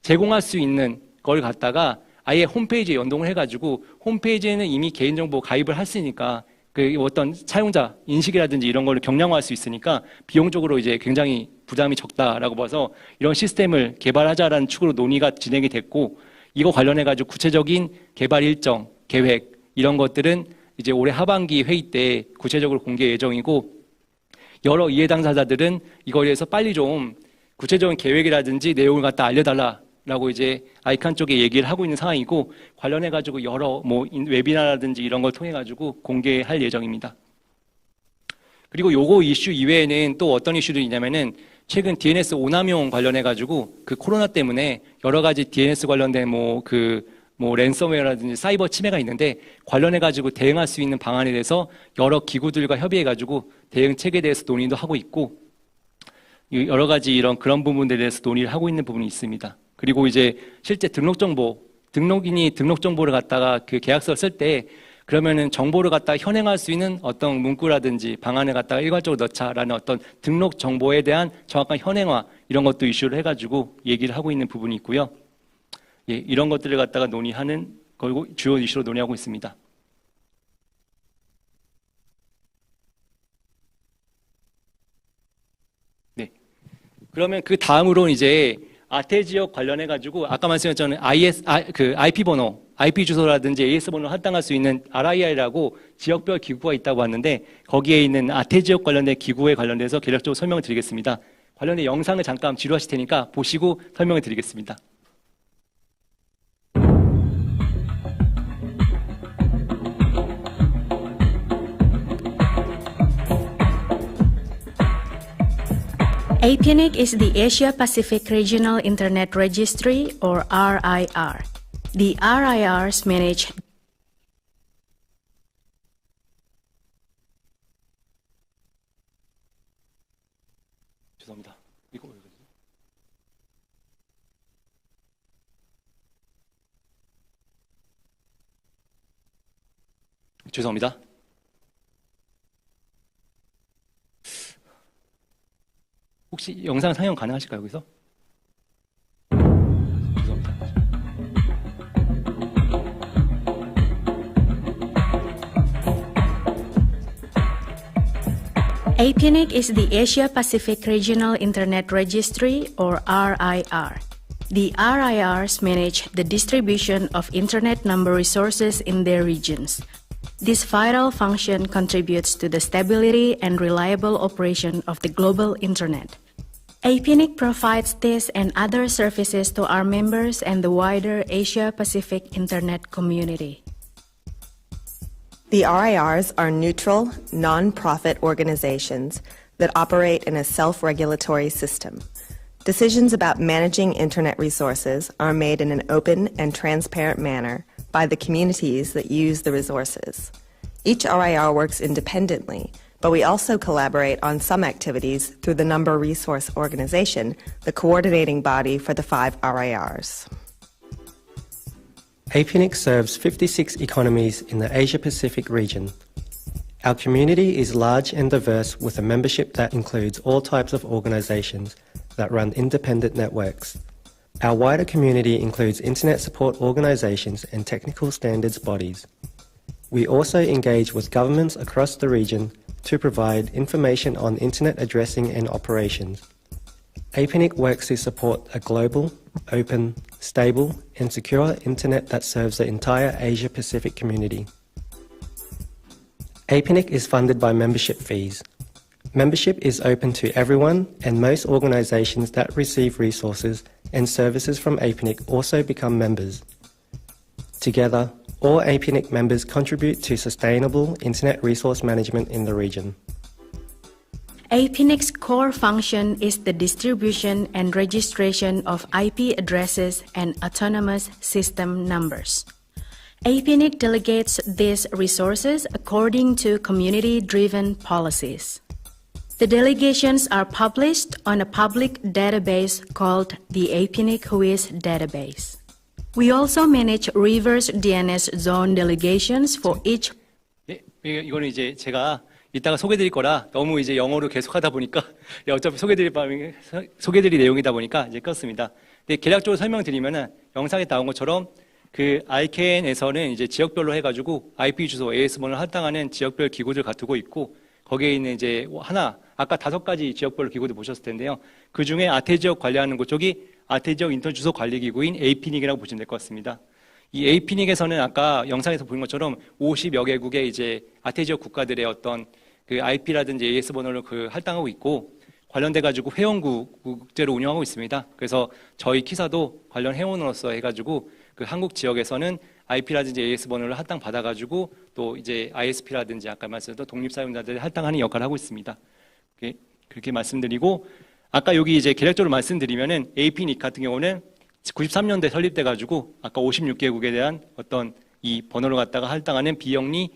제공할 수 있는 걸 갖다가 아예 홈페이지에 연동을 해가지고, 홈페이지에는 이미 개인정보 가입을 했으니까 어떤 사용자 인식이라든지 이런 걸 경량화할 수 있으니까 비용적으로 이제 굉장히 부담이 적다라고 봐서 이런 시스템을 개발하자라는 축으로 논의가 진행이 됐고, 이거 관련해가지고 구체적인 개발 일정, 계획 이런 것들은 이제 올해 하반기 회의 때 구체적으로 공개 예정이고, 여러 이해 당사자들은 이거에 대해서 빨리 좀 구체적인 계획이라든지 내용을 갖다 알려달라, 라고 이제 아이칸 쪽에 얘기를 하고 있는 상황이고, 관련해 가지고 여러 웨비나라든지 이런 걸 통해 가지고 공개할 예정입니다. 그리고 요거 이슈 이외에는 또 어떤 이슈들이 있냐면은, 최근 DNS 오남용 관련해 가지고 그 코로나 때문에 여러 가지 DNS 관련된 랜섬웨어라든지 사이버 침해가 있는데, 관련해 가지고 대응할 수 있는 방안에 대해서 여러 기구들과 협의해 가지고 대응책에 대해서 논의도 하고 있고, 여러 가지 그런 부분들에 대해서 논의를 하고 있는 부분이 있습니다. 그리고 이제 실제 등록인이 등록 정보를 갖다가 그 계약서를 쓸 때, 그러면은 정보를 갖다가 현행할 수 있는 어떤 문구라든지 방안을 갖다가 일괄적으로 넣자라는 어떤 등록 정보에 대한 정확한 현행화, 이런 것도 이슈를 해가지고 얘기를 하고 있는 부분이 있고요. 예, 이런 것들을 갖다가 논의하는 걸고 주요 이슈로 논의하고 있습니다. 네. 그러면 그 다음으로 이제 아태 지역 관련해 가지고 아까 말씀드렸던 IP 번호, IP 주소라든지 AS 번호를 할당할 수 있는 RIR이라고 지역별 기구가 있다고 하는데, 거기에 있는 아태 지역 관련된 기구에 관련돼서 개략적으로 설명을 드리겠습니다. 관련된 영상을 잠깐 지루하실 테니까 보시고 설명을 드리겠습니다. APNIC is the Asia Pacific Regional Internet Registry, or RIR. The RIRs manage 죄송합니다. 이거 죄송합니다. 혹시 영상 상영 가능하실까요, 여기서? 죄송합니다. APNIC is the Asia Pacific Regional Internet Registry, or RIR. The RIRs manage the distribution of Internet number resources in their regions. This vital function contributes to the stability and reliable operation of the global Internet. APNIC provides this and other services to our members and the wider Asia-Pacific Internet community. The RIRs are neutral, non-profit organizations that operate in a self-regulatory system. Decisions about managing Internet resources are made in an open and transparent manner by the communities that use the resources. Each RIR works independently, but we also collaborate on some activities through the Number Resource Organization, the coordinating body for the 5 RIRs. APNIC serves 56 economies in the Asia-Pacific region. Our community is large and diverse, with a membership that includes all types of organizations that run independent networks. Our wider community includes Internet support organizations and technical standards bodies. We also engage with governments across the region to provide information on Internet addressing and operations. APNIC works to support a global, open, stable and secure Internet that serves the entire Asia-Pacific community. APNIC is funded by membership fees. Membership is open to everyone, and most organizations that receive resources and services from APNIC also become members. Together, all APNIC members contribute to sustainable Internet resource management in the region. APNIC's core function is the distribution and registration of IP addresses and autonomous system numbers. APNIC delegates these resources according to community-driven policies. The delegations are published on a public database called the APNIC WHOIS database. We also manage reverse DNS zone delegations for each. 네, 이거는 이제 제가 이따가 소개드릴 거라 너무 이제 영어로 계속하다 보니까 어차피 소개드릴 내용이다 보니까 이제 껐습니다. 근데 개략적으로 설명드리면은 영상에 나온 것처럼 그 ICANN에서는 이제 지역별로 해가지고 IP 주소, AS 번호를 할당하는 지역별 기구들 갖추고 있고, 거기에 있는 이제 아까 5가지 지역별 기구들 보셨을 텐데요. 그 중에 아태 지역 관리하는 곳 쪽이 아태 지역 인터넷 주소 관리 기구인 APNIC이라고 보시면 될 것 같습니다. 이 APNIC에서는 아까 영상에서 보인 것처럼 50여 개국의 이제 아태 지역 국가들의 어떤 그 IP라든지 AS 번호를 할당하고 있고, 관련돼 가지고 회원국제로 운영하고 있습니다. 그래서 저희 키사도 관련 회원으로서 해가지고 그 한국 지역에서는 IP라든지 AS 번호를 할당 받아가지고 또 이제 ISP라든지 아까 말씀드렸던 독립사용자들 할당하는 역할을 하고 있습니다. 그렇게 말씀드리고 아까 여기 이제 계략적으로 말씀드리면은 APNIC 같은 경우는 93년도에 설립돼 가지고 아까 56개국에 대한 어떤 이 번호를 갖다가 할당하는 비영리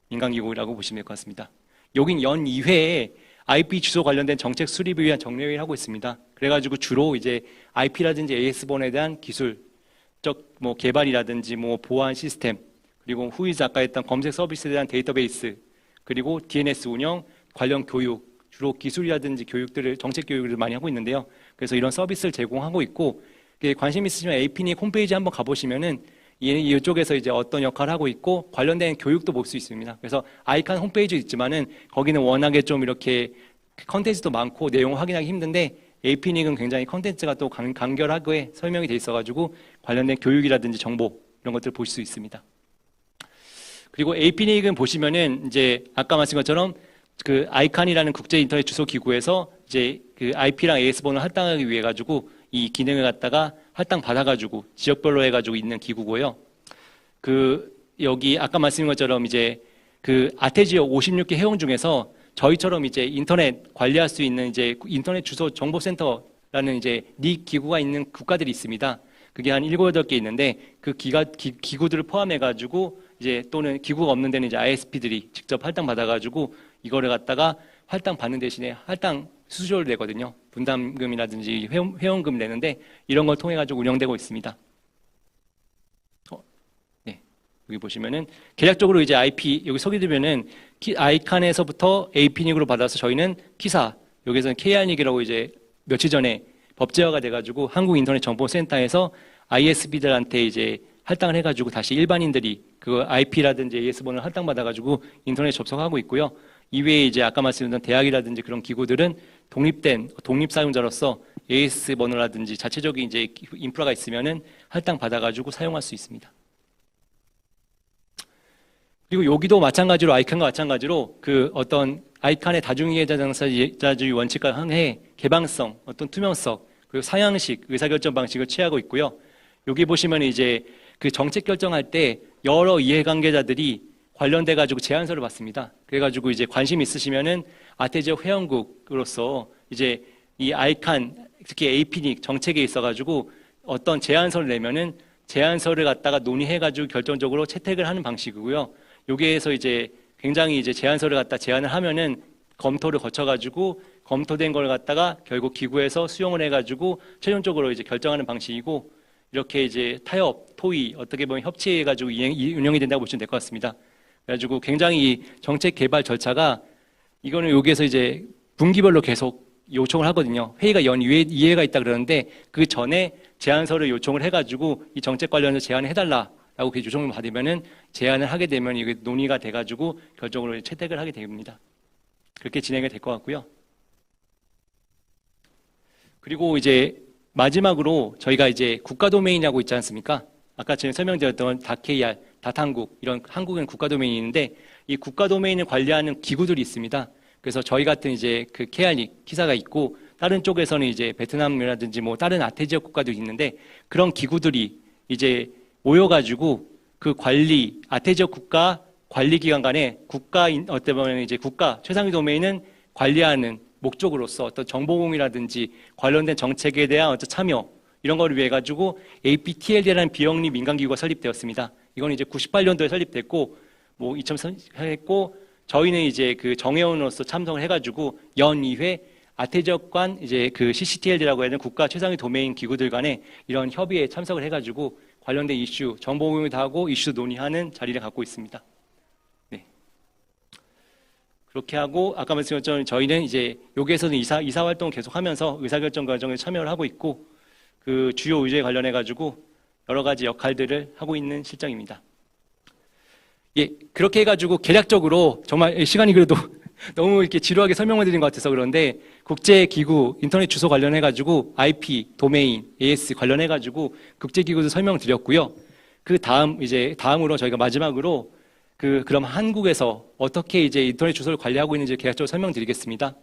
민간기구라고 보시면 될 것 같습니다. 여긴 연 2회에 IP 주소 관련된 정책 수립을 위한 정례회의를 하고 있습니다. 그래가지고 주로 이제 IP라든지 AS 번호에 대한 기술적 뭐 개발이라든지 뭐 보안 시스템 그리고 후이즈 아까 했던 검색 서비스에 대한 데이터베이스 그리고 DNS 운영 관련 교육 주로 기술이라든지 교육들을 정책 교육을 많이 하고 있는데요. 그래서 이런 서비스를 제공하고 있고 관심 있으시면 APNIC 홈페이지 한번 가보시면은 이쪽에서 이제 어떤 역할을 하고 있고 관련된 교육도 볼 수 있습니다. 그래서 아이칸 홈페이지 있지만은 거기는 워낙에 좀 이렇게 컨텐츠도 많고 내용을 확인하기 힘든데 APNIC은 굉장히 컨텐츠가 또 간결하게 설명이 돼 있어가지고 관련된 교육이라든지 정보 이런 것들을 보실 수 있습니다. 그리고 APNIC은 보시면은 이제 아까 말씀한 것처럼 그 아이칸이라는 국제 인터넷 주소 기구에서 이제 그 IP랑 AS 번호를 할당하기 위해 가지고 이 기능을 갖다가 할당 받아가지고 지역별로 해가지고 있는 기구고요. 그 여기 아까 말씀드린 것처럼 이제 그 아태지역 56개 회원 중에서 저희처럼 이제 인터넷 관리할 수 있는 이제 인터넷 주소 정보센터라는 이제 리 기구가 있는 국가들이 있습니다. 그게 한 7, 8개 있는데 그 기구들을 포함해가지고 이제 또는 기구가 없는 데는 이제 ISP들이 직접 할당 받아가지고 이거를 갖다가 할당 받는 대신에 할당 수수료를 내거든요. 분담금이라든지 회원금 내는데 이런 걸 통해 가지고 운영되고 있습니다. 네, 여기 보시면은 계략적으로 이제 IP 여기 소개되면은 아이칸에서부터 APNIC으로 받아서 저희는 키사 여기서는 KRNIC이라고 이제 며칠 전에 법제화가 돼가지고 한국인터넷정보센터에서 ISP들한테 이제 할당을 해가지고 다시 일반인들이 그 IP라든지 AS 번호를 할당받아가지고 인터넷 접속하고 있고요. 이외에 이제 아까 말씀드린 대학이라든지 그런 기구들은 독립된 독립사용자로서 AS 번호라든지 자체적인 이제 인프라가 있으면은 할당 받아가지고 사용할 수 있습니다. 그리고 여기도 마찬가지로 아이칸과 마찬가지로 그 어떤 아이칸의 다중이해자 당사자주의 원칙과 항해 개방성, 어떤 투명성, 그리고 상향식 의사결정 방식을 취하고 있고요. 여기 보시면 이제 그 정책 결정할 때 여러 이해관계자들이 관련돼 가지고 제안서를 받습니다. 그래가지고 이제 관심 있으시면은 아태지역 회원국으로서 이제 이 아이칸 특히 APNIC 정책에 있어가지고 어떤 제안서를 내면은 제안서를 갖다가 논의해가지고 결정적으로 채택을 하는 방식이고요. 여기에서 이제 굉장히 이제 제안서를 갖다 제안을 하면은 검토를 거쳐가지고 검토된 걸 갖다가 결국 기구에서 수용을 해가지고 최종적으로 이제 결정하는 방식이고 이렇게 이제 타협, 토의 어떻게 보면 협치해가지고 운영이 된다고 보시면 될 것 같습니다. 그래가지고 굉장히 이 정책 개발 절차가 이거는 여기에서 이제 분기별로 계속 요청을 하거든요. 회의가 연 2회가 있다 그러는데 그 전에 제안서를 요청을 해가지고 이 정책 관련해서 제안을 해달라라고 그 요청을 받으면은 제안을 하게 되면 이게 논의가 돼가지고 결정으로 채택을 하게 됩니다. 그렇게 진행이 될 것 같고요. 그리고 이제 마지막으로 저희가 이제 국가 도메인이라고 있지 않습니까? 아까 전에 설명드렸던 닷KR, 닷한국 이런 한국은 국가 도메인이 있는데 이 국가 도메인을 관리하는 기구들이 있습니다. 그래서 저희 같은 이제 그 KRNIC 키사가 있고 다른 쪽에서는 이제 베트남이라든지 뭐 다른 아태지역 국가도 있는데 그런 기구들이 이제 모여가지고 그 관리 아태지역 국가 관리기관 간에 국가 어떻게 보면 이제 국가 최상위 도메인은 관리하는 목적으로서 어떤 정보공유라든지 관련된 정책에 대한 어떤 참여 이런 거를 위해 가지고 APTLD라는 비영리 민간기구가 설립되었습니다. 이건 이제 98년도에 설립됐고 뭐 2003 했고 저희는 이제 그 정회원으로서 참석을 해가지고 연 2회 아태지역 간 이제 그 CCTLD라고 하는 국가 최상위 도메인 기구들 간에 이런 협의에 참석을 해가지고 관련된 이슈 정보공유도 하고 이슈 논의하는 자리를 갖고 있습니다. 그렇게 하고 아까 말씀드린 것처럼 저희는 이제 여기에서는 이사 활동을 계속하면서 의사결정 과정에 참여를 하고 있고 그 주요 의제에 관련해 가지고 여러 가지 역할들을 하고 있는 실정입니다. 예, 그렇게 해가지고 계략적으로 정말 시간이 그래도 너무 이렇게 지루하게 설명을 드린 것 같아서 그런데 국제기구 인터넷 주소 관련해 가지고 IP, 도메인, AS 관련해 가지고 국제기구도 설명을 드렸고요. 그 다음으로 저희가 마지막으로 그럼 한국에서 어떻게 이제 인터넷 주소를 관리하고 있는지 계략적으로 설명드리겠습니다.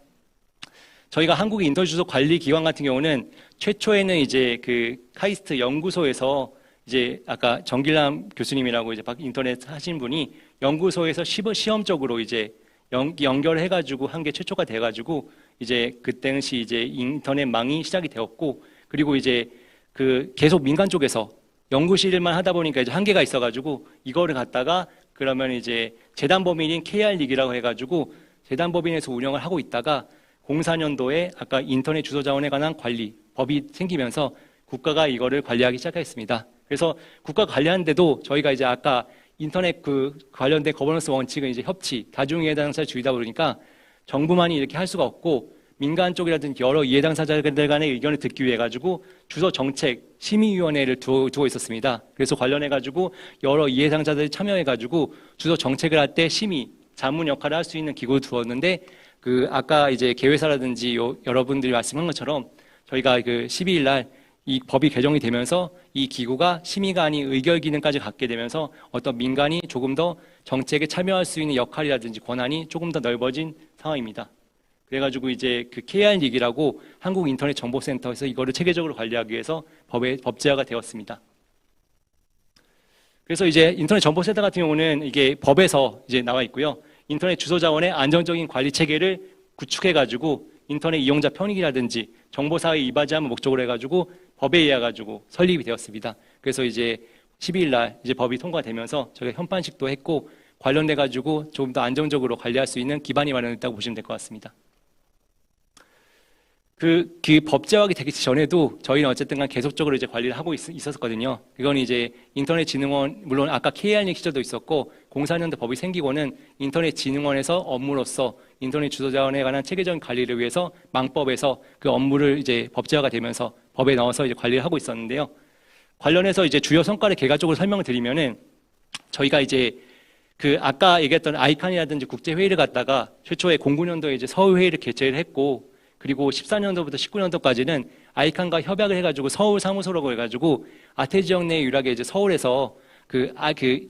저희가 한국의 인터넷 주소 관리 기관 같은 경우는 최초에는 이제 그 카이스트 연구소에서 이제 아까 정길남 교수님이라고 이제 인터넷 하신 분이 연구소에서 시험적으로 이제 연결해가지고 한 게 최초가 돼가지고 이제 그 당시 이제 인터넷망이 시작이 되었고, 그리고 이제 그 계속 민간 쪽에서 연구실만 하다 보니까 이제 한계가 있어가지고 이거를 갖다가 그러면 이제 재단법인인 KR리그라고 해가지고 재단법인에서 운영을 하고 있다가 04년도에 아까 인터넷 주소 자원에 관한 관리 법이 생기면서 국가가 이거를 관리하기 시작했습니다. 그래서 국가 관리하는데도 저희가 이제 아까 인터넷 그 관련된 거버넌스 원칙은 이제 협치, 다중이해당사주의다 보니까 정부만이 이렇게 할 수가 없고 민간 쪽이라든지 여러 이해당사자들 간의 의견을 듣기 위해 가지고 주소 정책 심의위원회를 두고 있었습니다. 그래서 관련해 가지고 여러 이해당사자들이 참여해 가지고 주소 정책을 할 때 심의, 자문 역할을 할 수 있는 기구를 두었는데 그 아까 이제 개회사라든지 여러분들이 말씀한 것처럼 저희가 그 12일 날 이 법이 개정이 되면서 이 기구가 심의가 아닌 의결 기능까지 갖게 되면서 어떤 민간이 조금 더 정책에 참여할 수 있는 역할이라든지 권한이 조금 더 넓어진 상황입니다. 그래가지고 이제 그 KR리그라고 한국인터넷정보센터에서 이거를 체계적으로 관리하기 위해서 법제화가 되었습니다. 그래서 이제 인터넷 정보센터 같은 경우는 이게 법에서 이제 나와 있고요. 인터넷 주소 자원의 안정적인 관리 체계를 구축해가지고 인터넷 이용자 편익이라든지 정보사회 이바지함을 목적으로 해가지고 법에 의해 가지고 설립이 되었습니다. 그래서 이제 12일 날 이제 법이 통과되면서 저희가 현판식도 했고 관련돼 가지고 조금 더 안정적으로 관리할 수 있는 기반이 마련됐다고 보시면 될 것 같습니다. 그 법제화가 되기 전에도 저희는 어쨌든 간 계속적으로 이제 관리를 하고 있었거든요. 그건 이제 인터넷진흥원, 물론 아까 KR리그 시절도 있었고 04년도 법이 생기고는 인터넷진흥원에서 업무로서 인터넷 주소 자원에 관한 체계적인 관리를 위해서 망법에서 그 업무를 이제 법제화가 되면서 법에 넣어서 이제 관리를 하고 있었는데요. 관련해서 이제 주요 성과를 개괄적으로 설명을 드리면은 저희가 이제 그 아까 얘기했던 아이칸이라든지 국제회의를 갖다가 최초에 09년도에 이제 서울회의를 개최를 했고, 그리고 14년도부터 19년도까지는 아이칸과 협약을 해가지고 서울 사무소라고 해가지고 아태 지역 내 유일하게 이제 서울에서 그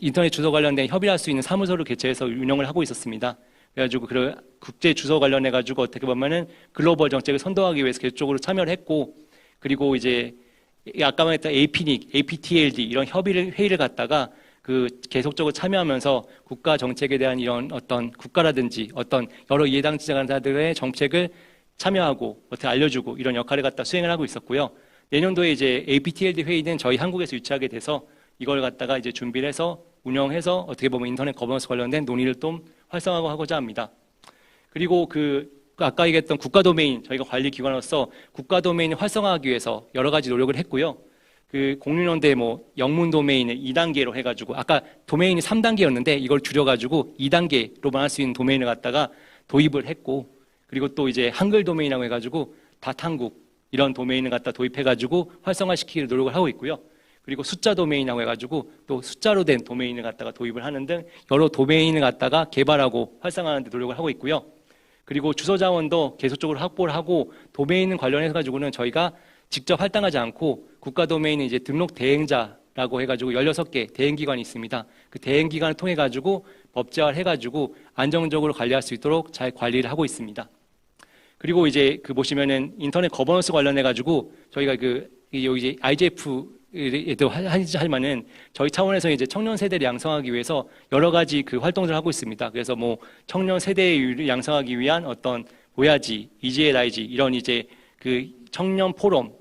인터넷 주소 관련된 협의를 할 수 있는 사무소를 개최해서 운영을 하고 있었습니다. 그래가지고 그 국제 주소 관련해가지고 어떻게 보면은 글로벌 정책을 선도하기 위해서 계속적으로 참여를 했고, 그리고 이제 아까 말했던 APNIC, APTLD 이런 회의를 갖다가 그 계속적으로 참여하면서 국가 정책에 대한 이런 어떤 국가라든지 어떤 여러 이해당사자들의 정책을 참여하고 어떻게 알려주고 이런 역할을 갖다 수행을 하고 있었고요. 내년도에 이제 APTLD 회의는 저희 한국에서 유치하게 돼서 이걸 갖다가 이제 준비를 해서 운영해서 어떻게 보면 인터넷 거버넌스 관련된 논의를 좀 활성화하고자 합니다. 그리고 아까 얘기했던 국가 도메인, 저희가 관리 기관으로서 국가 도메인을 활성화하기 위해서 여러 가지 노력을 했고요. 그 06년도에 뭐 영문 도메인을 2단계로 해가지고 아까 도메인이 3단계였는데 이걸 줄여가지고 2단계로만 할 수 있는 도메인을 갖다가 도입을 했고, 그리고 또 이제 한글 도메인이라고 해가지고 닷한국 이런 도메인을 갖다 도입해가지고 활성화시키기를 노력을 하고 있고요. 그리고 숫자 도메인이라고 해가지고 또 숫자로 된 도메인을 갖다가 도입을 하는 등 여러 도메인을 갖다가 개발하고 활성화하는 데 노력을 하고 있고요. 그리고 주소 자원도 계속적으로 확보를 하고 도메인 관련해서 가지고는 저희가 직접 할당하지 않고 국가 도메인은 이제 등록 대행자라고 해가지고 16개 대행기관이 있습니다. 그 대행기관을 통해 가지고 법제화를 해가지고 안정적으로 관리할 수 있도록 잘 관리를 하고 있습니다. 그리고 이제 보시면은 인터넷 거버넌스 관련해 가지고 저희가 여기 이제 IGF에도 할 만은 저희 차원에서 이제 청년 세대를 양성하기 위해서 여러 가지 그 활동들을 하고 있습니다. 그래서 뭐 청년 세대를 양성하기 위한 어떤 보야지, EGLIG 이런 이제 그 청년 포럼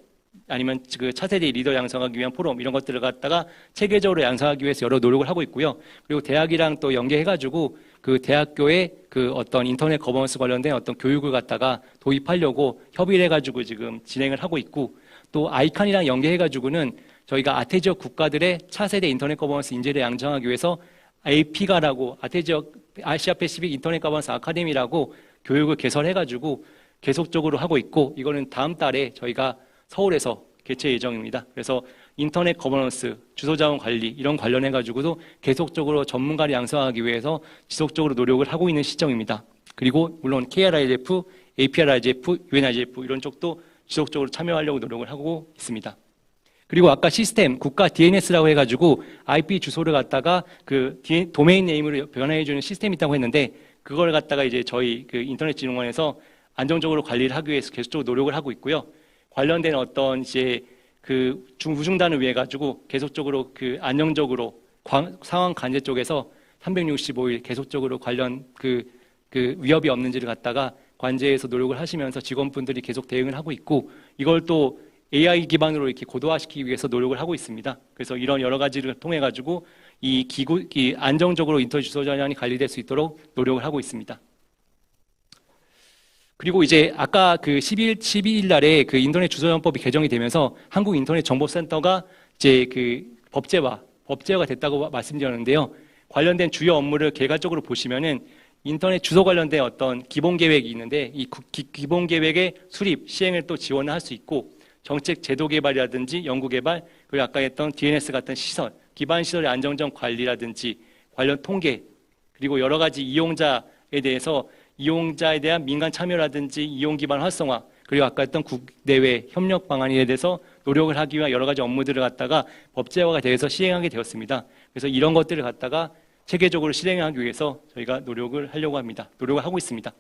아니면 그 차세대 리더 양성하기 위한 포럼 이런 것들을 갖다가 체계적으로 양성하기 위해서 여러 노력을 하고 있고요. 그리고 대학이랑 또 연계해가지고 그 대학교에 그 어떤 인터넷 거버넌스 관련된 어떤 교육을 갖다가 도입하려고 협의를 해가지고 지금 진행을 하고 있고, 또 아이칸이랑 연계해가지고는 저희가 아태 지역 국가들의 차세대 인터넷 거버넌스 인재를 양성하기 위해서 AP가라고 아태 지역 아시아 패시픽 인터넷 거버넌스 아카데미라고 교육을 개설해가지고 계속적으로 하고 있고, 이거는 다음 달에 저희가 서울에서 개최 예정입니다. 그래서 인터넷 거버넌스, 주소자원 관리 이런 관련해가지고도 계속적으로 전문가를 양성하기 위해서 지속적으로 노력을 하고 있는 시점입니다. 그리고 물론 KRIGF, APRIGF, UNIGF 이런 쪽도 지속적으로 참여하려고 노력을 하고 있습니다. 그리고 아까 시스템, 국가 DNS라고 해가지고 IP 주소를 갖다가 그 도메인 네임으로 변화해주는 시스템이 있다고 했는데, 그걸 갖다가 이제 저희 그 인터넷진흥원에서 안정적으로 관리를 하기 위해서 계속적으로 노력을 하고 있고요. 관련된 어떤 이제 그 우중단을 위해 가지고 계속적으로 그 안정적으로 상황 관제 쪽에서 365일 계속적으로 관련 그 위협이 없는지를 갖다가 관제해서 노력을 하시면서 직원분들이 계속 대응을 하고 있고, 이걸 또 AI 기반으로 이렇게 고도화시키기 위해서 노력을 하고 있습니다. 그래서 이런 여러 가지를 통해 가지고 이 안정적으로 인터넷 주소 전환이 관리될 수 있도록 노력을 하고 있습니다. 그리고 이제 아까 그 12일 날에 그 인터넷 주소전환법이 개정이 되면서 한국 인터넷 정보센터가 이제 그 법제화가 됐다고 말씀드렸는데요. 관련된 주요 업무를 개괄적으로 보시면은 인터넷 주소 관련된 어떤 기본 계획이 있는데, 이 기본 계획의 수립, 시행을 또 지원을 할 수 있고, 정책 제도 개발이라든지 연구 개발, 그리고 아까 했던 DNS 같은 시설, 기반 시설의 안정적 관리라든지 관련 통계, 그리고 여러 가지 이용자에 대한 민간 참여라든지 이용 기반 활성화, 그리고 아까 했던 국내외 협력 방안에 대해서 노력을 하기 위한 여러 가지 업무들을 갖다가 법제화가 되어서 시행하게 되었습니다. 그래서 이런 것들을 갖다가 체계적으로 실행하기 위해서 저희가 노력을 하려고 합니다. 노력을 하고 있습니다.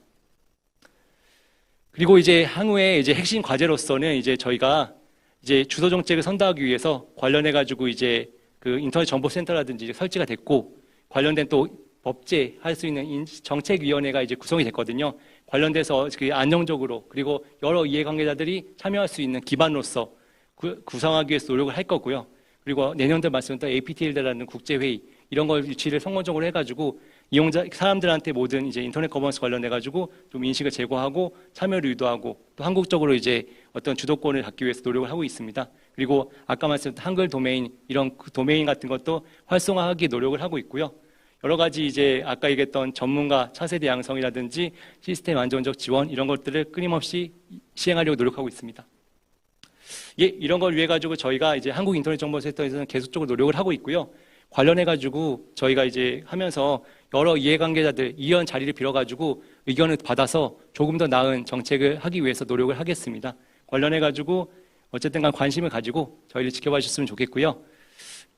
그리고 이제 향후에 이제 핵심 과제로서는 이제 저희가 이제 주소 정책을 선도하기 위해서 관련해가지고 이제 그 인터넷 정보센터라든지 이제 설치가 됐고, 관련된 또 법제할 수 있는 정책위원회가 이제 구성이 됐거든요. 관련돼서 그 안정적으로 그리고 여러 이해관계자들이 참여할 수 있는 기반으로서 구성하기 위해서 노력을 할 거고요. 그리고 내년도 말씀드렸던 APTL이라는 국제회의, 이런 걸 유치를 성공적으로 해가지고 사람들한테 모든 이제 인터넷 거버넌스 관련해가지고 좀 인식을 제고하고 참여를 유도하고, 또 한국적으로 이제 어떤 주도권을 갖기 위해서 노력을 하고 있습니다. 그리고 아까 말씀드렸던 한글 도메인, 이런 도메인 같은 것도 활성화하기 노력을 하고 있고요. 여러 가지 이제 아까 얘기했던 전문가 차세대 양성이라든지 시스템 안정적 지원, 이런 것들을 끊임없이 시행하려고 노력하고 있습니다. 예, 이런 걸 위해 가지고 저희가 이제 한국 인터넷 정보센터에서는 계속적으로 노력을 하고 있고요. 관련해 가지고 저희가 이제 하면서 여러 이해관계자들 이런 자리를 빌어 가지고 의견을 받아서 조금 더 나은 정책을 하기 위해서 노력을 하겠습니다. 관련해 가지고 어쨌든 간 관심을 가지고 저희를 지켜봐 주셨으면 좋겠고요.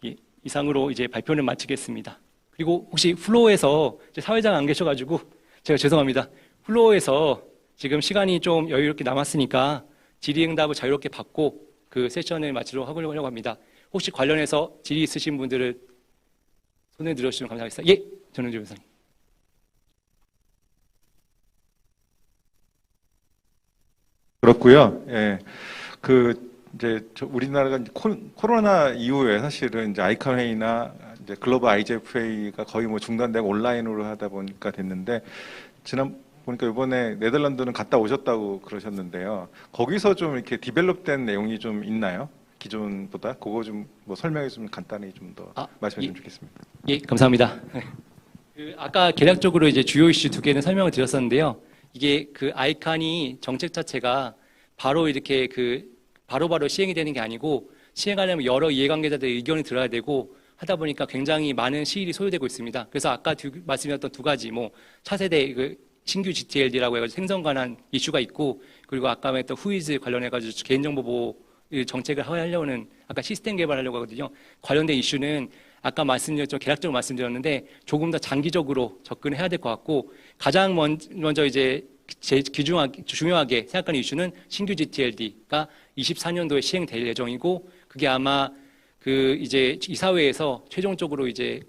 예, 이상으로 이제 발표를 마치겠습니다. 그리고 혹시 플로어에서 사회자가 안 계셔가지고 제가 죄송합니다. 플로어에서 지금 시간이 좀 여유롭게 남았으니까 질의응답을 자유롭게 받고 그 세션을 마치도록 하려고 합니다. 혹시 관련해서 질의 있으신 분들을 손을 들어주시면 감사하겠습니다. 예, 전은주 변호사님. 그렇고요. 예, 이제 우리나라가 코로나 이후에 사실은 이제 아이칸 회의나 이제 글로벌 IGF 회의가 거의 뭐 중단되고 온라인으로 하다 보니까 됐는데, 보니까 이번에 네덜란드는 갔다 오셨다고 그러셨는데요. 거기서 좀 이렇게 디벨롭된 내용이 좀 있나요? 기존보다? 그거 좀 뭐 설명해 주면 간단히 좀 더 말씀해 주면 좋겠습니다. 예, 감사합니다. 아까 개략적으로 이제 주요 이슈 2개는 설명을 드렸었는데요. 이게 그 아이칸이 정책 자체가 바로 이렇게 바로바로 시행이 되는 게 아니고, 시행하려면 여러 이해관계자들의 의견이 들어야 되고 하다 보니까 굉장히 많은 시일이 소요되고 있습니다. 그래서 아까 말씀드렸던 2가지, 뭐 차세대 신규 GTLD라고 해가지고 생성 관한 이슈가 있고, 그리고 아까 말했던 후이즈 관련해가지고 개인정보 보호 정책을 하려는 아까 시스템 개발하려고 하거든요. 관련된 이슈는 아까 개략적으로 말씀드렸는데 조금 더 장기적으로 접근을 해야 될 것 같고, 가장 먼저 이제 중요하게 생각하는 이슈는 신규 GTLD가 24년도에 시행될 예정이고, 그게 아마 이제 이사회에서 최종적으로 이제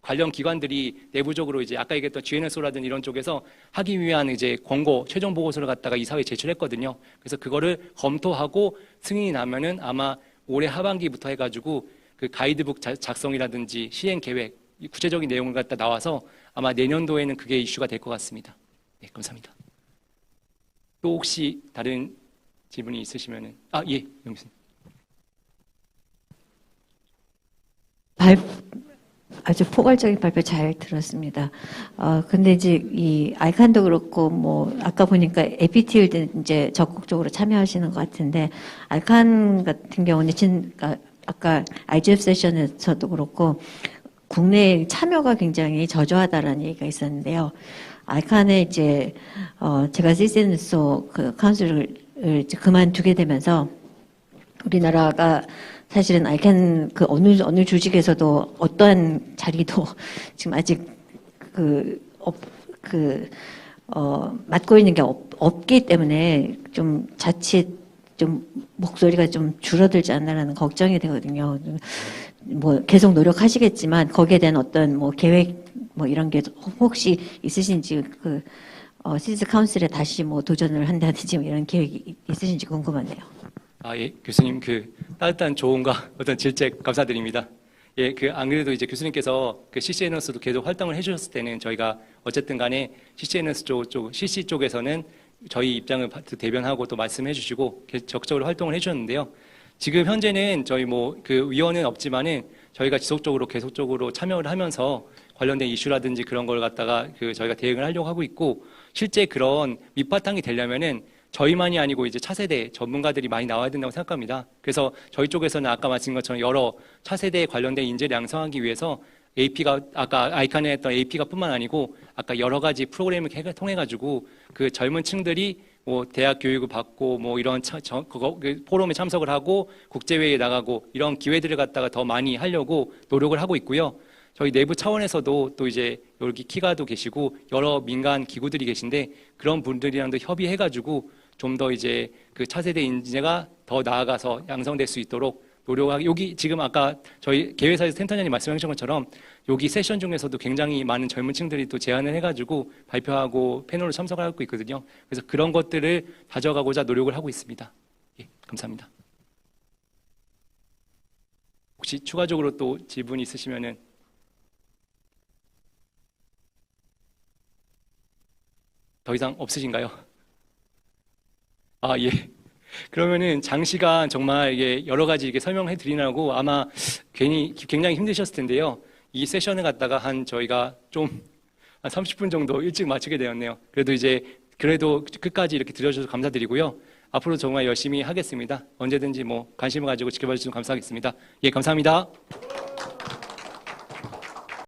관련 기관들이 내부적으로 이제 아까 얘기했던 GNSO라든 이런 쪽에서 하기 위한 이제 최종 보고서를 갖다가 이사회에 제출했거든요. 그래서 그거를 검토하고 승인이 나면은 아마 올해 하반기부터 해가지고 그 가이드북 작성이라든지 시행 계획, 구체적인 내용을 갖다 나와서 아마 내년도에는 그게 이슈가 될 것 같습니다. 네, 감사합니다. 또 혹시 다른 질문이 있으시면은 예, 영수님. 아주 포괄적인 발표 잘 들었습니다. 근데 이제 이 아이칸도 그렇고 뭐 아까 보니까 APTL도 이제 적극적으로 참여하시는 것 같은데, 아이칸 같은 경우는 아까 IGF 세션에서도 그렇고 국내 참여가 굉장히 저조하다라는 얘기가 있었는데요. 아이칸에 이제 제가 시스템소 카운슬을 이제 그만두게 되면서 우리나라가 사실은 아이칸 어느 조직에서도 어떠한 자리도 지금 아직 맡고 있는 게 없기 때문에 좀 자칫 좀 목소리가 좀 줄어들지 않나라는 걱정이 되거든요. 뭐 계속 노력하시겠지만 거기에 대한 어떤 뭐 계획 뭐 이런 게 혹시 있으신지 시티즈 카운슬에 다시 뭐 도전을 한다든지 뭐 이런 계획이 있으신지 궁금하네요. 예, 교수님 그 따뜻한 조언과 어떤 질책 감사드립니다. 예, 안 그래도 이제 교수님께서 CCNS도 계속 활동을 해주셨을 때는 저희가 어쨌든 간에 CCNS CC 쪽에서는 저희 입장을 대변하고 또 말씀해 주시고 적극적으로 활동을 해주셨는데요. 지금 현재는 저희 위원은 없지만은 저희가 지속적으로 계속적으로 참여를 하면서 관련된 이슈라든지 그런 걸 갖다가 저희가 대응을 하려고 하고 있고, 실제 그런 밑바탕이 되려면은 저희만이 아니고 이제 차세대 전문가들이 많이 나와야 된다고 생각합니다. 그래서 저희 쪽에서는 아까 말씀드린 것처럼 여러 차세대에 관련된 인재를 양성하기 위해서 AP가 아까 아이칸에 했던 AP가 뿐만 아니고 아까 여러 가지 프로그램을 통해 가지고 그 젊은 층들이 뭐 대학 교육을 받고 뭐 이런 포럼에 참석을 하고 국제회의에 나가고 이런 기회들을 갖다가 더 많이 하려고 노력을 하고 있고요. 저희 내부 차원에서도 또 이제 여기 키가도 계시고 여러 민간 기구들이 계신데 그런 분들이랑도 협의해가지고 좀 더 이제 그 차세대 인재가 더 나아가서 양성될 수 있도록 노력하기. 여기 지금 아까 저희 개회사에서 센터장님 말씀하신 것처럼 여기 세션 중에서도 굉장히 많은 젊은 층들이 또 제안을 해가지고 발표하고 패널로 참석을 하고 있거든요. 그래서 그런 것들을 다져가고자 노력을 하고 있습니다. 예, 감사합니다. 혹시 추가적으로 또 질문 있으시면은 더 이상 없으신가요? 예. 그러면은 장시간 정말 이게 여러 가지 이렇게 설명해 드리느라고 아마 굉장히 힘드셨을 텐데요. 이 세션을 갖다가 저희가 좀 한 30분 정도 일찍 마치게 되었네요. 그래도 끝까지 이렇게 들어주셔서 감사드리고요. 앞으로 정말 열심히 하겠습니다. 언제든지 관심을 가지고 지켜봐 주시면 감사하겠습니다. 예, 감사합니다.